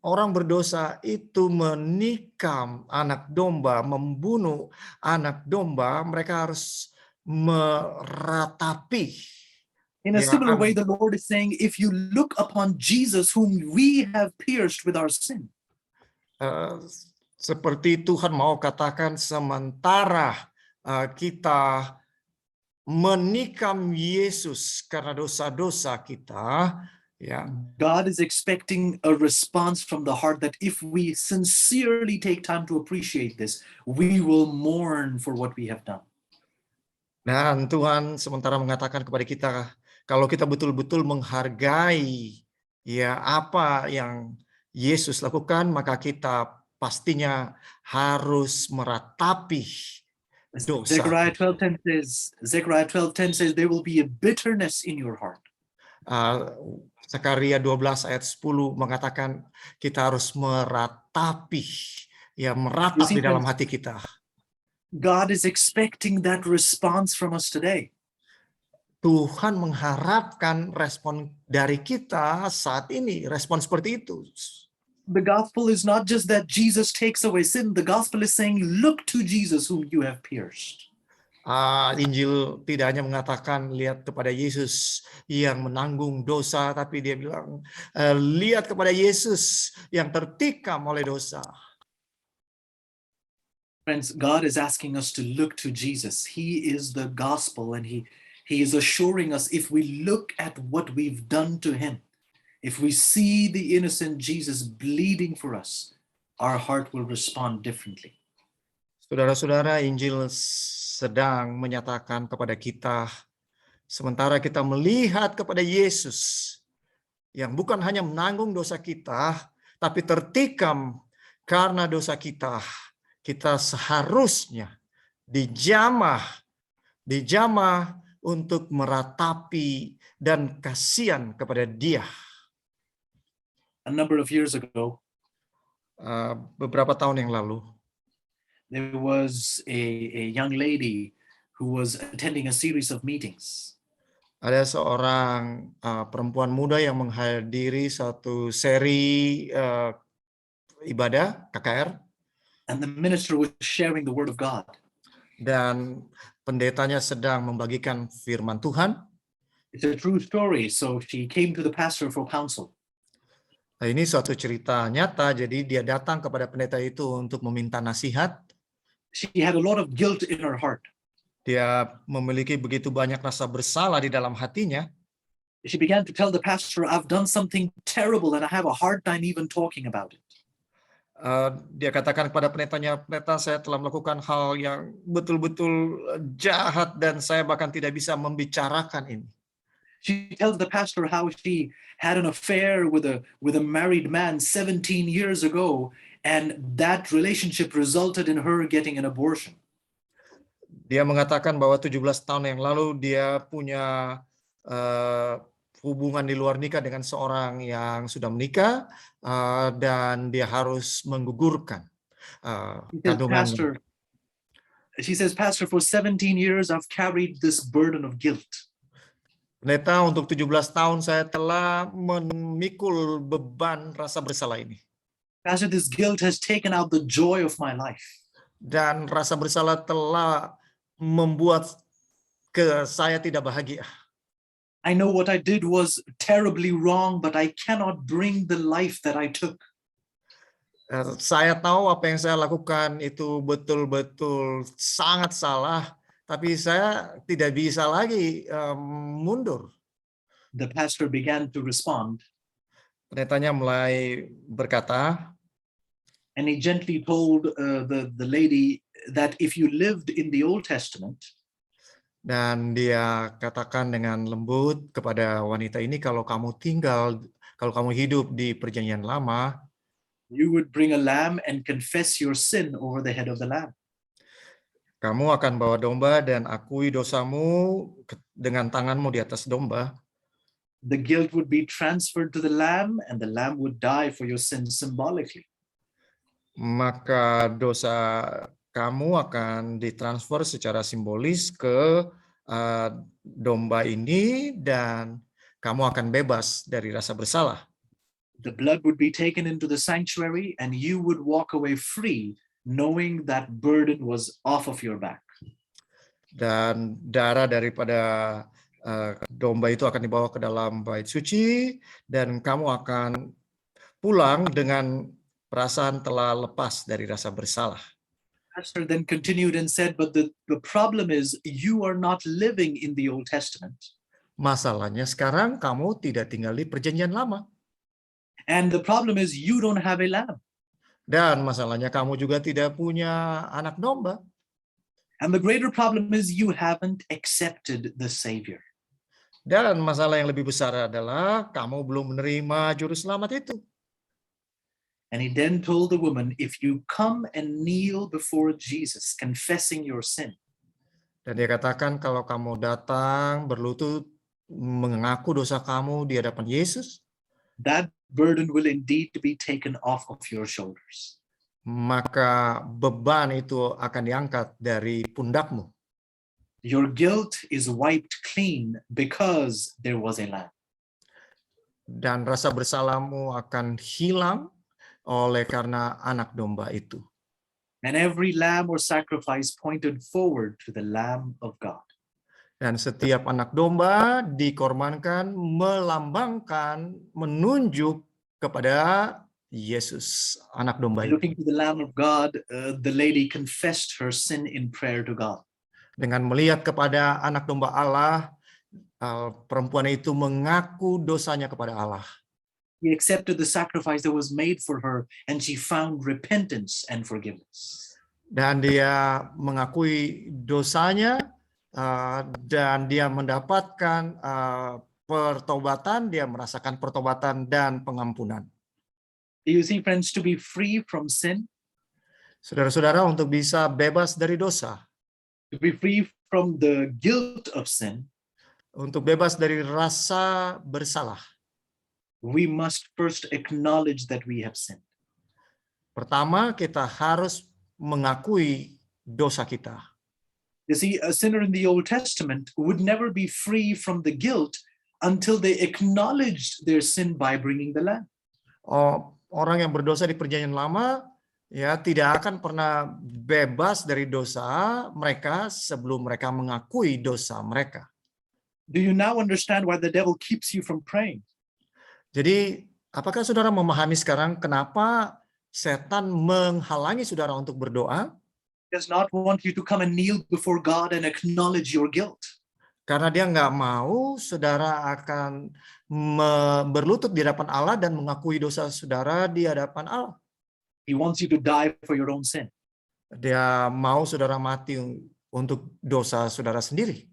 orang berdosa itu menikam anak domba, membunuh anak domba, mereka harus meratapi. In a similar way, the Lord is saying, if you look upon Jesus, whom we have pierced with our sin. Seperti Tuhan mau katakan, sementara kita menikam Yesus karena dosa-dosa kita, Ya, God is expecting a response from the heart that if we sincerely take time to appreciate this, we will mourn for what we have done. dan Tuhan sementara mengatakan kepada kita, kalau kita betul-betul menghargai ya apa yang Yesus lakukan, maka kita pastinya harus meratapi dosa. Zechariah 12:10 says there will be a bitterness in your heart. Zakaria 12 ayat 10 mengatakan kita harus meratapi, ya meratap di dalam hati kita. God is expecting that response from us today. Tuhan mengharapkan respon dari kita saat ini, respon seperti itu. The gospel is not just that Jesus takes away sin. The gospel is saying, look to Jesus whom you have pierced. Injil tidak hanya mengatakan lihat kepada Yesus yang menanggung dosa, tapi dia bilang lihat kepada Yesus yang tertikam oleh dosa. Friends, God is asking us to look to Jesus. He is the gospel, and he is assuring us if we look at what we've done to him, if we see the innocent Jesus bleeding for us, our heart will respond differently. Saudara-saudara, Injil sedang menyatakan kepada kita, sementara kita melihat kepada Yesus yang bukan hanya menanggung dosa kita, tapi tertikam karena dosa kita, kita seharusnya dijamah untuk meratapi dan kasihan kepada Dia. A number of years ago, beberapa tahun yang lalu, there was a young lady who was attending a series of meetings. Ada seorang perempuan muda yang menghadiri satu seri ibadah KKR. And the minister was sharing the word of God. Dan pendetanya sedang membagikan firman Tuhan. It's a true story, so she came to the pastor for counsel. Nah, ini suatu cerita nyata, jadi dia datang kepada pendeta itu untuk meminta nasihat. She had a lot of guilt in her heart. Dia memiliki begitu banyak rasa bersalah di dalam hatinya. She began to tell the pastor, I've done something terrible and I have a hard time even talking about it. Dia katakan kepada pendetanya, pendeta, saya telah melakukan hal yang betul-betul jahat dan saya bahkan tidak bisa membicarakan ini. She tells the pastor how she had an affair with a married man 17 years ago, and that relationship resulted in her getting an abortion. Dia mengatakan bahwa 17 tahun yang lalu dia punya hubungan di luar nikah dengan seorang yang sudah menikah, dan dia harus menggugurkan kandungannya. She says, Pastor, for 17 years I've carried this burden of guilt. Pendeta, untuk 17 tahun saya telah memikul beban rasa bersalah ini. Pastor, this guilt has taken out the joy of my life. Dan rasa bersalah telah membuat saya tidak bahagia. I know what I did was terribly wrong, but I cannot bring the life that I took. Saya tahu apa yang saya lakukan itu betul-betul sangat salah, tapi saya tidak bisa lagi mundur. The pastor began to respond. Pendetanya mulai berkata, and he gently told the lady that if you lived in the Old Testament, dan dia katakan dengan lembut kepada wanita ini, kalau kamu hidup di Perjanjian Lama, you would bring a lamb and confess your sin over the head of the lamb. Kamu akan bawa domba dan akui dosamu dengan tanganmu di atas domba. The guilt would be transferred to the lamb, and the lamb would die for your sins symbolically. Maka dosa kamu akan ditransfer secara simbolis ke domba ini, dan kamu akan bebas dari rasa bersalah. The blood would be taken into the sanctuary, and you would walk away free, knowing that burden was off of your back. Dan darah daripada domba itu akan dibawa ke dalam bait suci, dan kamu akan pulang dengan perasaan telah lepas dari rasa bersalah. Pastor then continued and said, but the problem is you are not living in the Old Testament. Masalahnya sekarang kamu tidak tinggal di perjanjian lama. And the problem is you don't have a lamb. Dan masalahnya kamu juga tidak punya anak domba. And the greater problem is you haven't accepted the Savior. Dan masalah yang lebih besar adalah kamu belum menerima juru selamat itu. And he then told the woman, if you come and kneel before Jesus, confessing your sin, Dan dia katakan kalau kamu datang berlutut mengaku dosa kamu di hadapan Yesus, that burden will indeed be taken off of your shoulders. maka beban itu akan diangkat dari pundakmu. Your guilt is wiped clean because there was a lamb. Dan rasa bersalahmu akan hilang oleh karena anak domba itu. And every lamb or sacrifice pointed forward to the Lamb of God. Dan setiap anak domba dikorbankan melambangkan, menunjuk kepada Yesus, anak domba itu. Looking to the Lamb of God, the lady confessed her sin in prayer to God. Dengan melihat kepada anak domba Allah, perempuan itu mengaku dosanya kepada Allah. She accepted the sacrifice that was made for her, and she found repentance and forgiveness. Dan dia mengakui dosanya, dan dia mendapatkan pertobatan, dia merasakan pertobatan dan pengampunan. Do you see, friends, to be free from sin, Saudara-saudara, untuk bisa bebas dari dosa, to be free from the guilt of sin, untuk bebas dari rasa bersalah, we must first acknowledge that we have sinned. pertama kita harus mengakui dosa kita. You see, a sinner in the Old Testament would never be free from the guilt until they acknowledged their sin by bringing the lamb. Orang yang berdosa di perjanjian lama ya tidak akan pernah bebas dari dosa mereka sebelum mereka mengakui dosa mereka. Do you now understand why the devil keeps you from praying? Jadi, apakah saudara memahami sekarang kenapa setan menghalangi saudara untuk berdoa? He does not want you to come and kneel before God and acknowledge your guilt. Karena dia nggak mau saudara akan berlutut di hadapan Allah dan mengakui dosa saudara di hadapan Allah. He wants you to die for your own sin. Dia mau saudara mati untuk dosa saudara sendiri.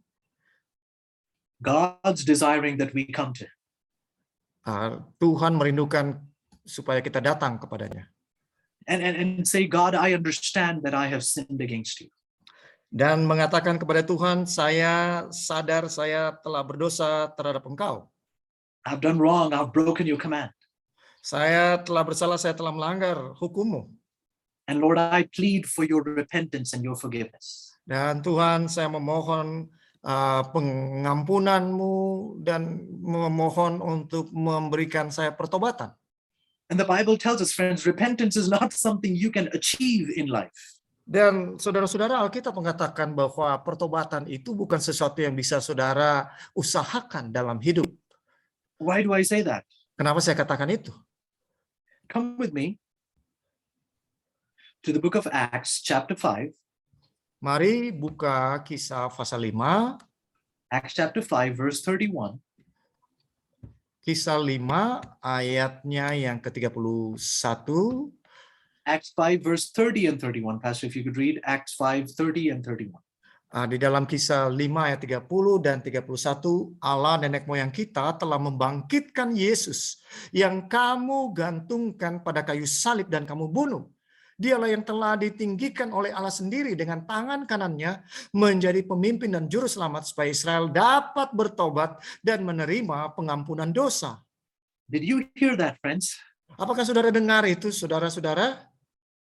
God's desiring that we come to. Tuhan merindukan supaya kita datang kepadanya. And say, God, I understand that I have sinned against you. Dan mengatakan kepada Tuhan, saya sadar saya telah berdosa terhadap Engkau. I've done wrong, I've broken your command. Saya telah bersalah, saya telah melanggar hukum-Mu. And Lord, I plead for your repentance and your forgiveness. Dan Tuhan, saya memohon pengampunan-Mu dan memohon untuk memberikan saya pertobatan. And the Bible tells us, friends, repentance is not something you can achieve in life. Dan saudara-saudara, Alkitab mengatakan bahwa pertobatan itu bukan sesuatu yang bisa saudara usahakan dalam hidup. Why do I say that? Kenapa saya katakan itu? Come with me to the book of Acts, chapter 5. Mari buka Kisah pasal 5. Acts chapter 5, verse 31. Kisah 5 ayatnya yang ke-31. Acts 5, verse 30 and 31. Pastor, if you could read Acts 5, 30 and 31. Di dalam Kisah 5 ayat 30 dan 31, Allah nenek moyang kita telah membangkitkan Yesus yang kamu gantungkan pada kayu salib dan kamu bunuh. Dialah yang telah ditinggikan oleh Allah sendiri dengan tangan kanannya menjadi pemimpin dan juru selamat supaya Israel dapat bertobat dan menerima pengampunan dosa. Did you hear that, friends? Apakah saudara dengar itu, saudara-saudara?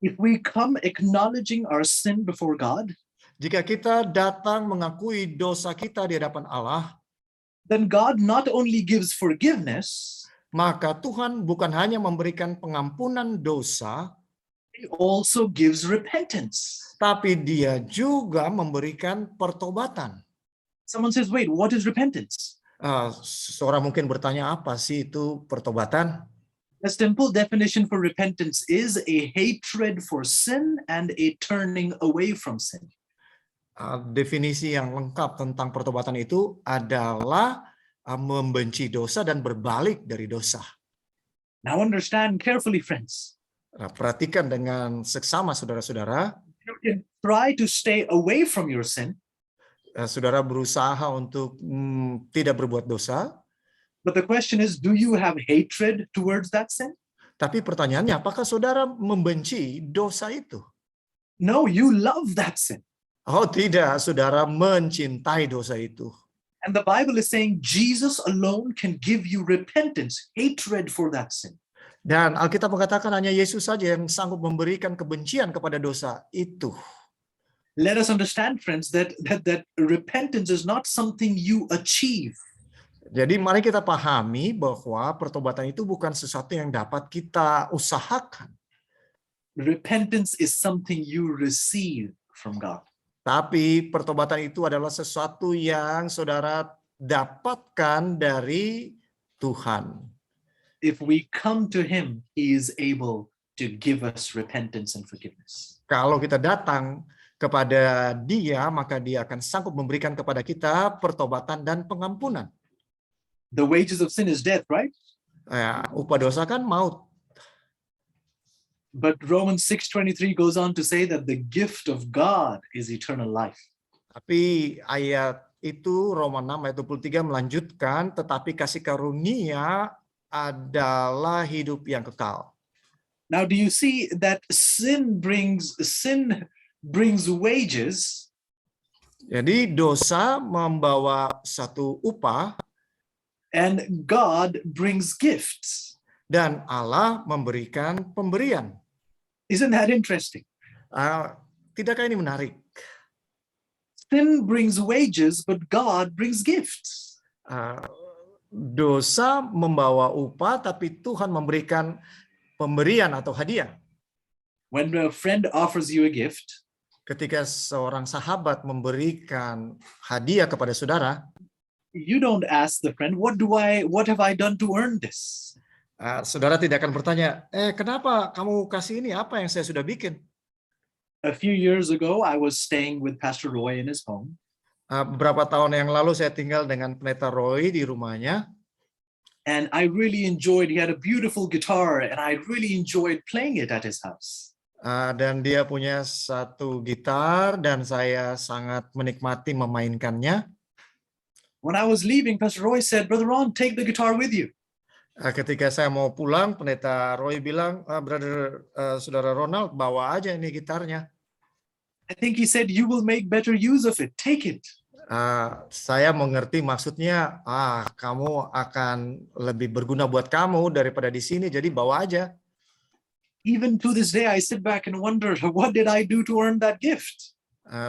If we come acknowledging our sin before God, jika kita datang mengakui dosa kita di hadapan Allah, then God not only gives forgiveness, maka Tuhan bukan hanya memberikan pengampunan dosa, He also gives repentance. tapi Dia juga memberikan pertobatan. Someone says, wait, what is repentance? Seorang mungkin bertanya, apa sih itu pertobatan? The simple definition for repentance is a hatred for sin and a turning away from sin. Definisi yang lengkap tentang pertobatan itu adalah membenci dosa dan berbalik dari dosa. Now understand carefully, friends. Nah, perhatikan dengan seksama saudara-saudara. You can try to stay away from your sin, Saudara berusaha untuk tidak berbuat dosa. but the question is, do you have hatred towards that sin? Tapi pertanyaannya, apakah saudara membenci dosa itu? No, you love that sin. Oh tidak, saudara mencintai dosa itu. And the Bible is saying Jesus alone can give you repentance, hatred for that sin. Dan Alkitab mengatakan hanya Yesus saja yang sanggup memberikan kebencian kepada dosa itu. Let us understand, friends, that repentance is not something you achieve. Jadi mari kita pahami bahwa pertobatan itu bukan sesuatu yang dapat kita usahakan. Repentance is something you receive from God. Tapi pertobatan itu adalah sesuatu yang saudara dapatkan dari Tuhan. If we come to Him, He is able to give us repentance and forgiveness. Kalau kita datang kepada Dia, maka Dia akan sanggup memberikan kepada kita pertobatan dan pengampunan. The wages of sin is death, right? Upah dosa kan maut. But Romans 6:23 goes on to say that the gift of God is eternal life. Tapi ayat itu Roma 6 ayat 23 melanjutkan, tetapi kasih karunia adalah hidup yang kekal. Now, do you see that sin brings wages? Jadi dosa membawa satu upah And God brings gifts. dan Allah memberikan pemberian. Isn't that interesting? Tidakkah ini menarik? Sin brings wages, but God brings gifts. Dosa membawa upah, tapi Tuhan memberikan pemberian atau hadiah. When a friend offers you a gift, Ketika seorang sahabat memberikan hadiah kepada saudara, you don't ask the friend, what have I done to earn this? Saudara tidak akan bertanya, kenapa kamu kasih ini? Apa yang saya sudah bikin? A few years ago, I was staying with Pastor Roy in his home. Beberapa tahun yang lalu saya tinggal dengan Pendeta Roy di rumahnya. And I really enjoyed, he had a beautiful guitar, and I really enjoyed playing it at his house. Dan dia punya satu gitar, dan saya sangat menikmati memainkannya. When I was leaving, Pastor Roy said, Brother Ron, take the guitar with you. Ketika saya mau pulang, Pendeta Roy bilang, Saudara Ronald, bawa aja ini gitarnya. I think he said, you will make better use of it. Take it. Saya mengerti maksudnya, kamu akan lebih berguna buat kamu daripada di sini, jadi bawa aja. Even to this day, I sit back and wonder, what did I do to earn that gift?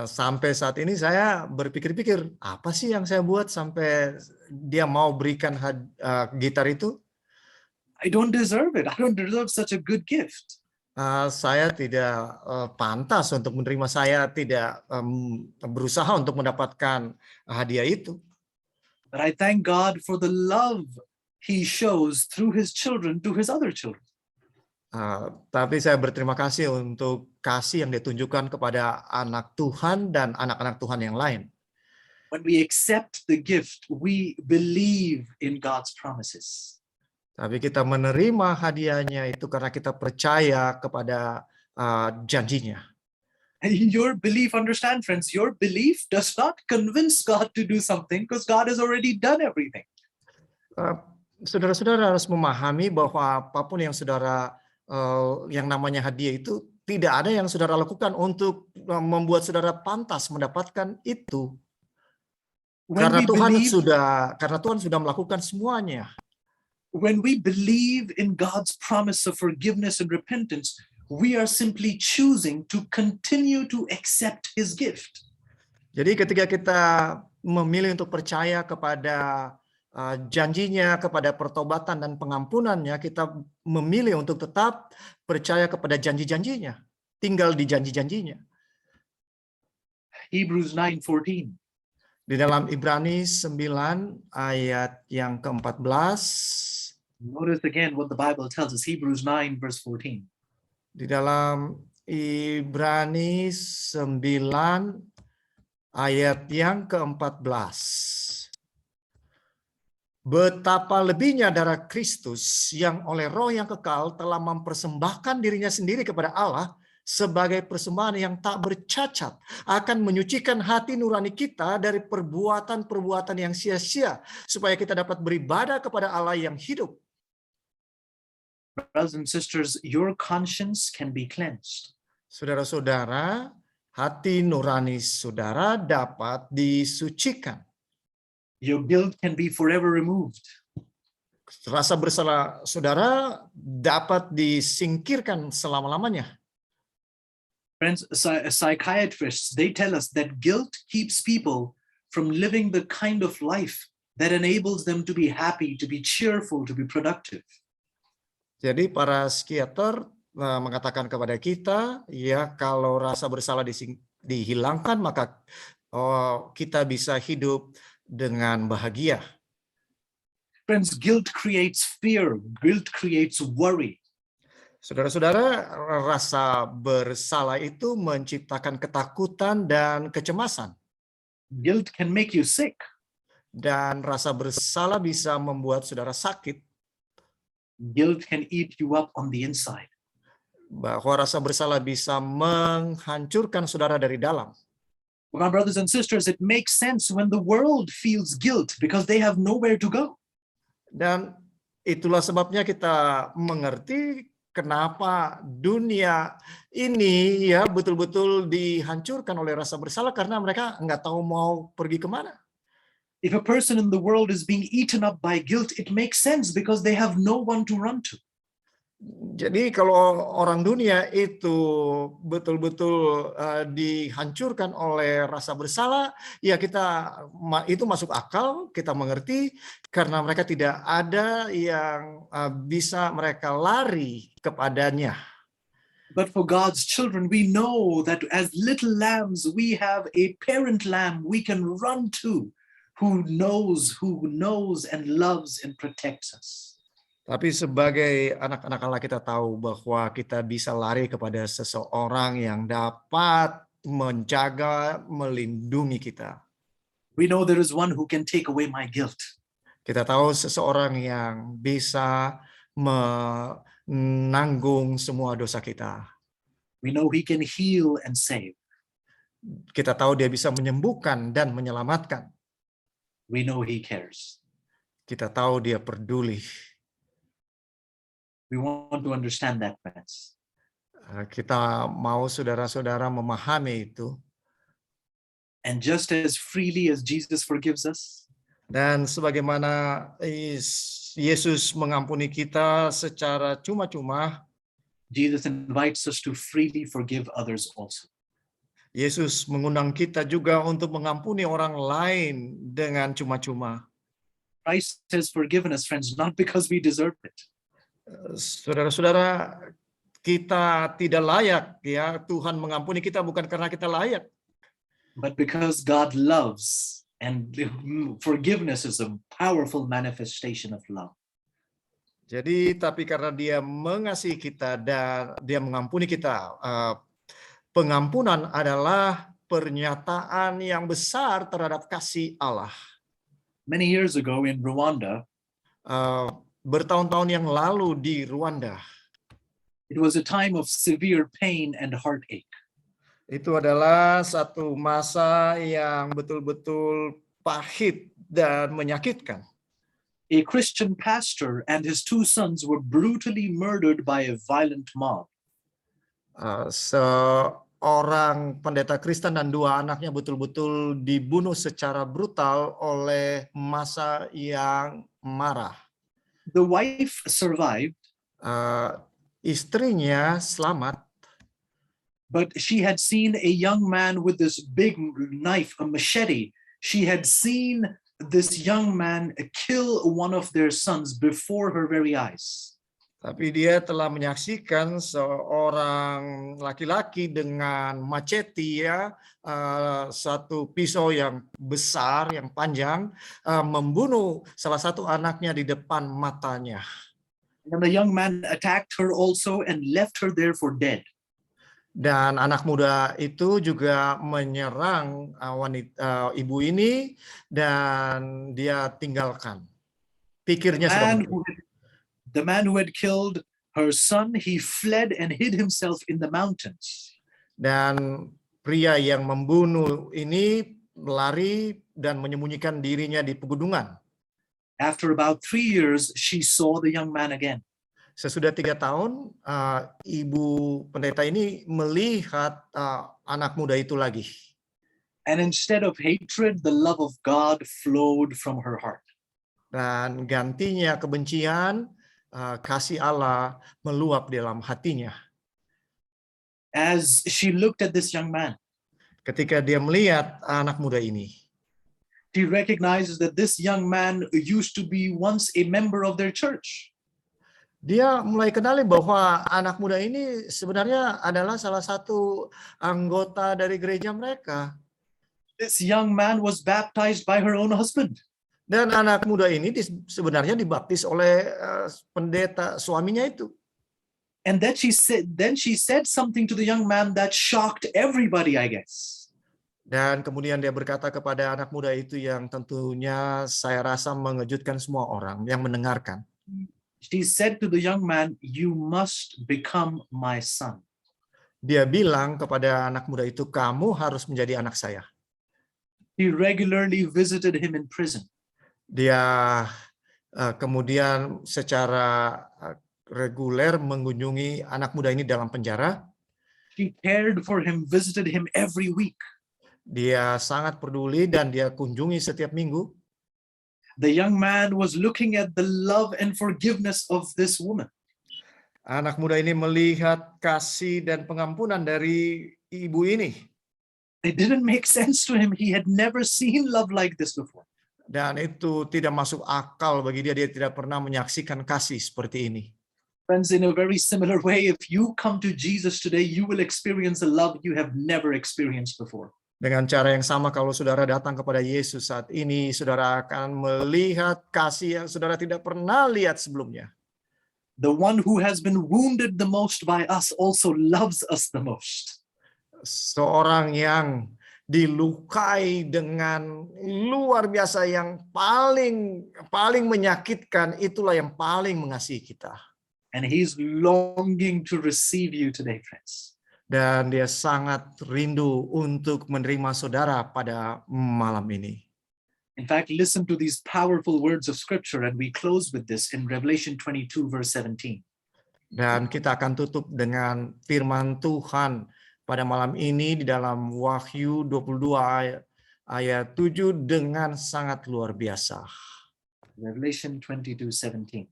Sampai saat ini saya berpikir-pikir, apa sih yang saya buat sampai dia mau berikan gitar itu? I don't deserve it. I don't deserve such a good gift. Saya tidak pantas untuk menerima, saya tidak berusaha untuk mendapatkan hadiah itu. But I thank God for the love He shows through His children to His other children. Tapi saya berterima kasih untuk kasih yang ditunjukkan kepada anak Tuhan dan anak-anak Tuhan yang lain. When we accept the gift, we believe in God's promises. Tapi kita menerima hadiahnya itu karena kita percaya kepada janjinya. And your belief, understand friends, your belief does not convince God to do something because God has already done everything. Saudara-saudara harus memahami bahwa apapun yang saudara yang namanya hadiah itu tidak ada yang saudara lakukan untuk membuat saudara pantas mendapatkan itu. Karena Tuhan sudah melakukan semuanya. When we believe in God's promise of forgiveness and repentance, we are simply choosing to continue to accept His gift. Jadi ketika kita memilih untuk percaya kepada janjinya, kepada pertobatan dan pengampunannya, kita memilih untuk tetap percaya kepada janji-janjinya, tinggal di janji-janjinya. Hebrews 9:14. Di dalam Ibrani 9 ayat yang ke-14. Notice again what the Bible tells us, Hebrews 9 verse 14. Di dalam Ibrani 9 ayat yang ke-14. Betapa lebihnya darah Kristus yang oleh Roh yang kekal telah mempersembahkan dirinya sendiri kepada Allah sebagai persembahan yang tak bercacat, akan menyucikan hati nurani kita dari perbuatan-perbuatan yang sia-sia, supaya kita dapat beribadah kepada Allah yang hidup. Brothers and sisters, your conscience can be cleansed. Saudara-saudara, hati nurani saudara dapat disucikan. Your guilt can be forever removed. Rasa bersalah saudara dapat disingkirkan selama-lamanya. Friends, psychiatrists, they tell us that guilt keeps people from living the kind of life that enables them to be happy, to be cheerful, to be productive. Jadi para psikiater mengatakan kepada kita, ya kalau rasa bersalah dihilangkan, maka kita bisa hidup dengan bahagia. Friends, guilt creates fear, guilt creates worry. Saudara-saudara, rasa bersalah itu menciptakan ketakutan dan kecemasan. Guilt can make you sick. Dan rasa bersalah bisa membuat saudara sakit. Guilt can eat you up on the inside. Bahwa rasa bersalah bisa menghancurkan saudara dari dalam. Well, my brothers and sisters, it makes sense when the world feels guilt because they have nowhere to go. Dan itulah sebabnya kita mengerti kenapa dunia ini ya betul-betul dihancurkan oleh rasa bersalah, karena mereka nggak tahu mau pergi kemana. If a person in the world is being eaten up by guilt, it makes sense because they have no one to run to. Jadi kalau orang dunia itu betul-betul dihancurkan oleh rasa bersalah, ya kita itu masuk akal, kita mengerti, karena mereka tidak ada yang bisa mereka lari kepadanya. But for God's children, we know that as little lambs, we have a parent lamb we can run to, who knows and loves and protects us. Tapi sebagai anak-anak Allah kita tahu bahwa kita bisa lari kepada seseorang yang dapat menjaga, melindungi kita. We know there is one who can take away my guilt. Kita tahu seseorang yang bisa menanggung semua dosa kita. We know he can heal and save. Kita tahu dia bisa menyembuhkan dan menyelamatkan. We know he cares. Kita tahu dia peduli. We want to understand that, friends. Kita mau saudara-saudara memahami itu. And just as freely as Jesus forgives us, dan sebagaimana Yesus mengampuni kita secara cuma-cuma, Jesus invites us to freely forgive others also. Yesus mengundang kita juga untuk mengampuni orang lain dengan cuma-cuma. Christ has forgiven us, friends, not because we deserve it. Saudara-saudara, kita tidak layak, ya. Tuhan mengampuni kita bukan karena kita layak, but because God loves, and forgiveness is a powerful manifestation of love. Jadi, tapi karena Dia mengasihi kita dan Dia mengampuni kita, pengampunan adalah pernyataan yang besar terhadap kasih Allah. Many years ago in Rwanda, bertahun-tahun yang lalu di Rwanda, it was a time of severe pain and heartache. Itu adalah satu masa yang betul-betul pahit dan menyakitkan. A Christian pastor and his 2 sons were brutally murdered by a violent mob. Seorang pendeta Kristen dan 2 anaknya betul-betul dibunuh secara brutal oleh massa yang marah. The wife survived, istrinya selamat, but she had seen a young man with this big knife, a machete. She had seen this young man kill one of their sons before her very eyes. Tapi dia telah menyaksikan seorang laki-laki dengan machete, ya, satu pisau yang besar, yang panjang, membunuh salah satu anaknya di depan matanya. And the young man attacked her also and left her there for dead. Dan anak muda itu juga menyerang ibu ini dan dia tinggalkan. Pikirnya sudah Man begitu. who had, the man who had killed her son, he fled and hid himself in the mountains. Dan pria yang membunuh ini lari dan menyembunyikan dirinya di pegunungan. After about 3 years, she saw the young man again. Sesudah 3 tahun, ibu pendeta ini melihat anak muda itu lagi. And instead of hatred, the love of God flowed from her heart. Dan gantinya kebencian, kasih Allah meluap di dalam hatinya. As she looked at this young man, Ketika dia melihat anak muda ini, she recognizes that this young man used to be once a member of their church. dia mulai kenali bahwa anak muda ini sebenarnya adalah salah satu anggota dari gereja mereka. This young man was baptized by her own husband. Dan anak muda ini sebenarnya dibaptis oleh pendeta suaminya itu. And then she said something to the young man that shocked everybody, I guess. Dan kemudian dia berkata kepada anak muda itu yang tentunya saya rasa mengejutkan semua orang yang mendengarkan. She said to the young man, "You must become my son." Dia bilang kepada anak muda itu, kamu harus menjadi anak saya. He regularly visited him in prison. Dia kemudian secara reguler mengunjungi anak muda ini dalam penjara. She cared for him, visited him every week. Dia sangat peduli dan dia kunjungi setiap minggu. The young man was looking at the love and forgiveness of this woman. Anak muda ini melihat kasih dan pengampunan dari ibu ini. It didn't make sense to him. He had never seen love like this before. Dan itu tidak masuk akal bagi dia. Dia tidak pernah menyaksikan kasih seperti ini. Friends, in a very similar way, if you come to Jesus today, you will experience a love you have never experienced before. Dengan cara yang sama, kalau saudara datang kepada Yesus saat ini, saudara akan melihat kasih yang saudara tidak pernah lihat sebelumnya. The one who has been wounded the most by us also loves us the most. Seorang yang dilukai dengan luar biasa, yang paling menyakitkan, itulah yang paling mengasihi kita. And he's longing to receive you today, friends. Dan dia sangat rindu untuk menerima saudara pada malam ini. In fact, listen to these powerful words of scripture, and we close with this in Revelation 22, verse 17. Dan kita akan tutup dengan firman Tuhan pada malam ini di dalam Wahyu 22 ayat 7 dengan sangat luar biasa. Revelation 22:17.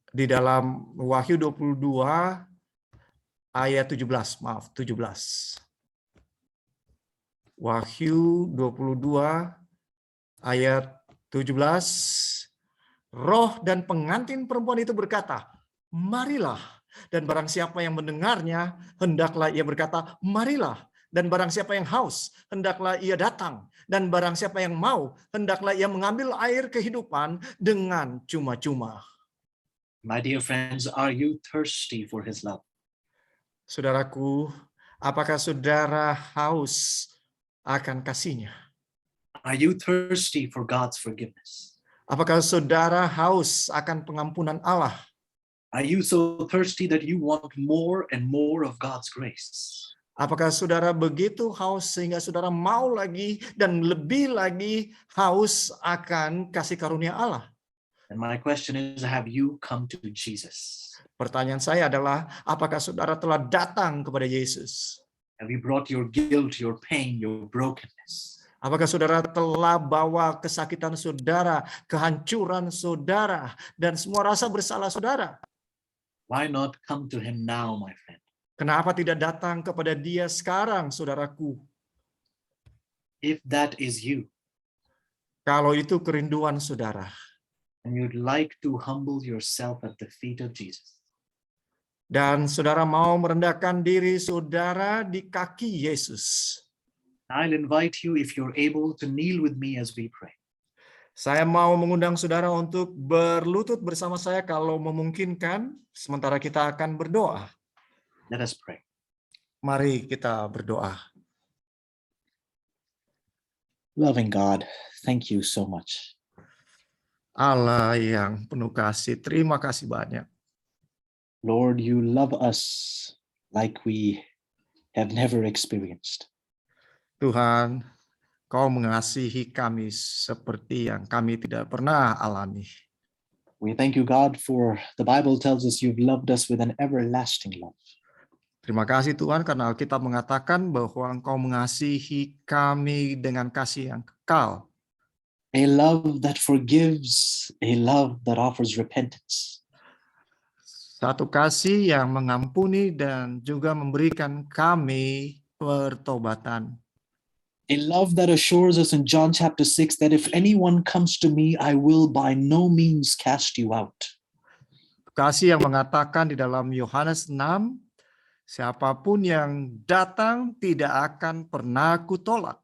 Di dalam Wahyu 22 ayat 17, maaf, 17. Wahyu 22 ayat 17. Roh dan pengantin perempuan itu berkata, marilah. Dan barang siapa yang mendengarnya, hendaklah ia berkata, marilah. Dan barang siapa yang haus, hendaklah ia datang. Dan barang siapa yang mau, hendaklah ia mengambil air kehidupan dengan cuma-cuma. My dear friends, are you thirsty for his love? Saudaraku, apakah saudara haus akan kasih-Nya? Are you thirsty for God's forgiveness? Apakah saudara haus akan pengampunan Allah? Are you so thirsty that you want more and more of God's grace? Apakah saudara begitu haus sehingga saudara mau lagi dan lebih lagi haus akan kasih karunia Allah? And my question is, have you come to Jesus? Pertanyaan saya adalah, apakah saudara telah datang kepada Yesus? Have you brought your guilt, your pain, your brokenness? Apakah saudara telah bawa kesakitan saudara, kehancuran saudara, dan semua rasa bersalah saudara? Why not come to him now, my friend? Kenapa tidak datang kepada Dia sekarang, saudaraku? If that is you, Kalau itu kerinduan saudara, and you'd like to humble yourself at the feet of Jesus, dan saudara mau merendahkan diri saudara di kaki Yesus, I'll invite you, if you're able, to kneel with me as we pray. saya mau mengundang saudara untuk berlutut bersama saya kalau memungkinkan, sementara kita akan berdoa. Let us pray. Mari kita berdoa. Loving God, thank you so much. Allah yang penuh kasih, terima kasih banyak. Lord, you love us like we have never experienced. Tuhan, Kau mengasihi kami seperti yang kami tidak pernah alami. We thank you, God, for the Bible tells us you've loved us with an everlasting love. Terima kasih Tuhan karena Alkitab mengatakan bahwa Engkau mengasihi kami dengan kasih yang kekal. A love that forgives, a love that offers repentance. Satu kasih yang mengampuni dan juga memberikan kami pertobatan. A love that assures us in John chapter 6 that if anyone comes to me, I will by no means cast you out. Kasih yang mengatakan di dalam Yohanes 6, siapapun yang datang tidak akan pernah kutolak.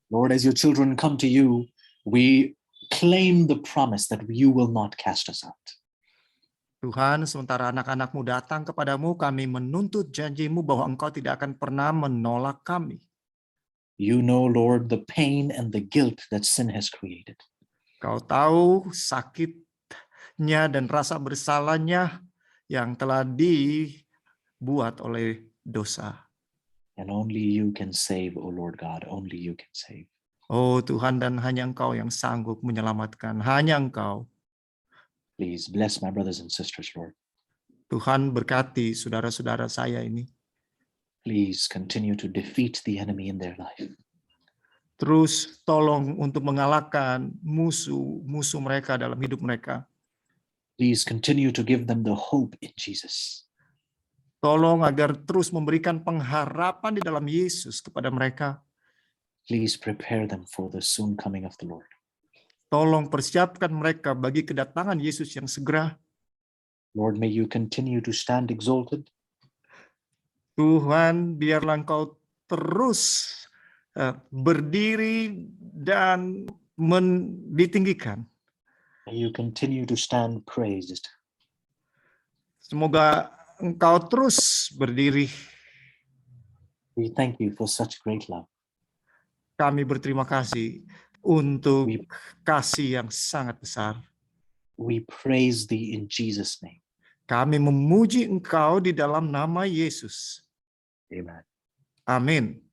Lord, as your children come to you, we claim the promise that you will not cast us out. Tuhan, sementara anak-anak-Mu datang kepadamu, kami menuntut janji-Mu bahwa Engkau tidak akan pernah menolak kami. You know, Lord, the pain and the guilt that sin has created. Kau tahu sakitnya dan rasa bersalahnya yang telah dibuat oleh dosa. And only you can save, O Lord God, only you can save. Oh Tuhan, dan hanya Engkau yang sanggup menyelamatkan, hanya Engkau. Please bless my brothers and sisters, Lord. Tuhan berkati saudara-saudara saya ini. Please continue to defeat the enemy in their life. Terus tolong untuk mengalahkan musuh-musuh mereka dalam hidup mereka. Please continue to give them the hope in Jesus. Tolong agar terus memberikan pengharapan di dalam Yesus kepada mereka. Please prepare them for the soon coming of the Lord. Tolong persiapkan mereka bagi kedatangan Yesus yang segera. Lord, may you continue to stand exalted. Tuhan, biarlah Engkau terus berdiri dan ditinggikan. May you continue to stand praised. Semoga Engkau terus berdiri. We thank you for such great love. Kami berterima kasih untuk kasih yang sangat besar. We praise thee in Jesus' name. Kami memuji Engkau di dalam nama Yesus. Amen. Amin.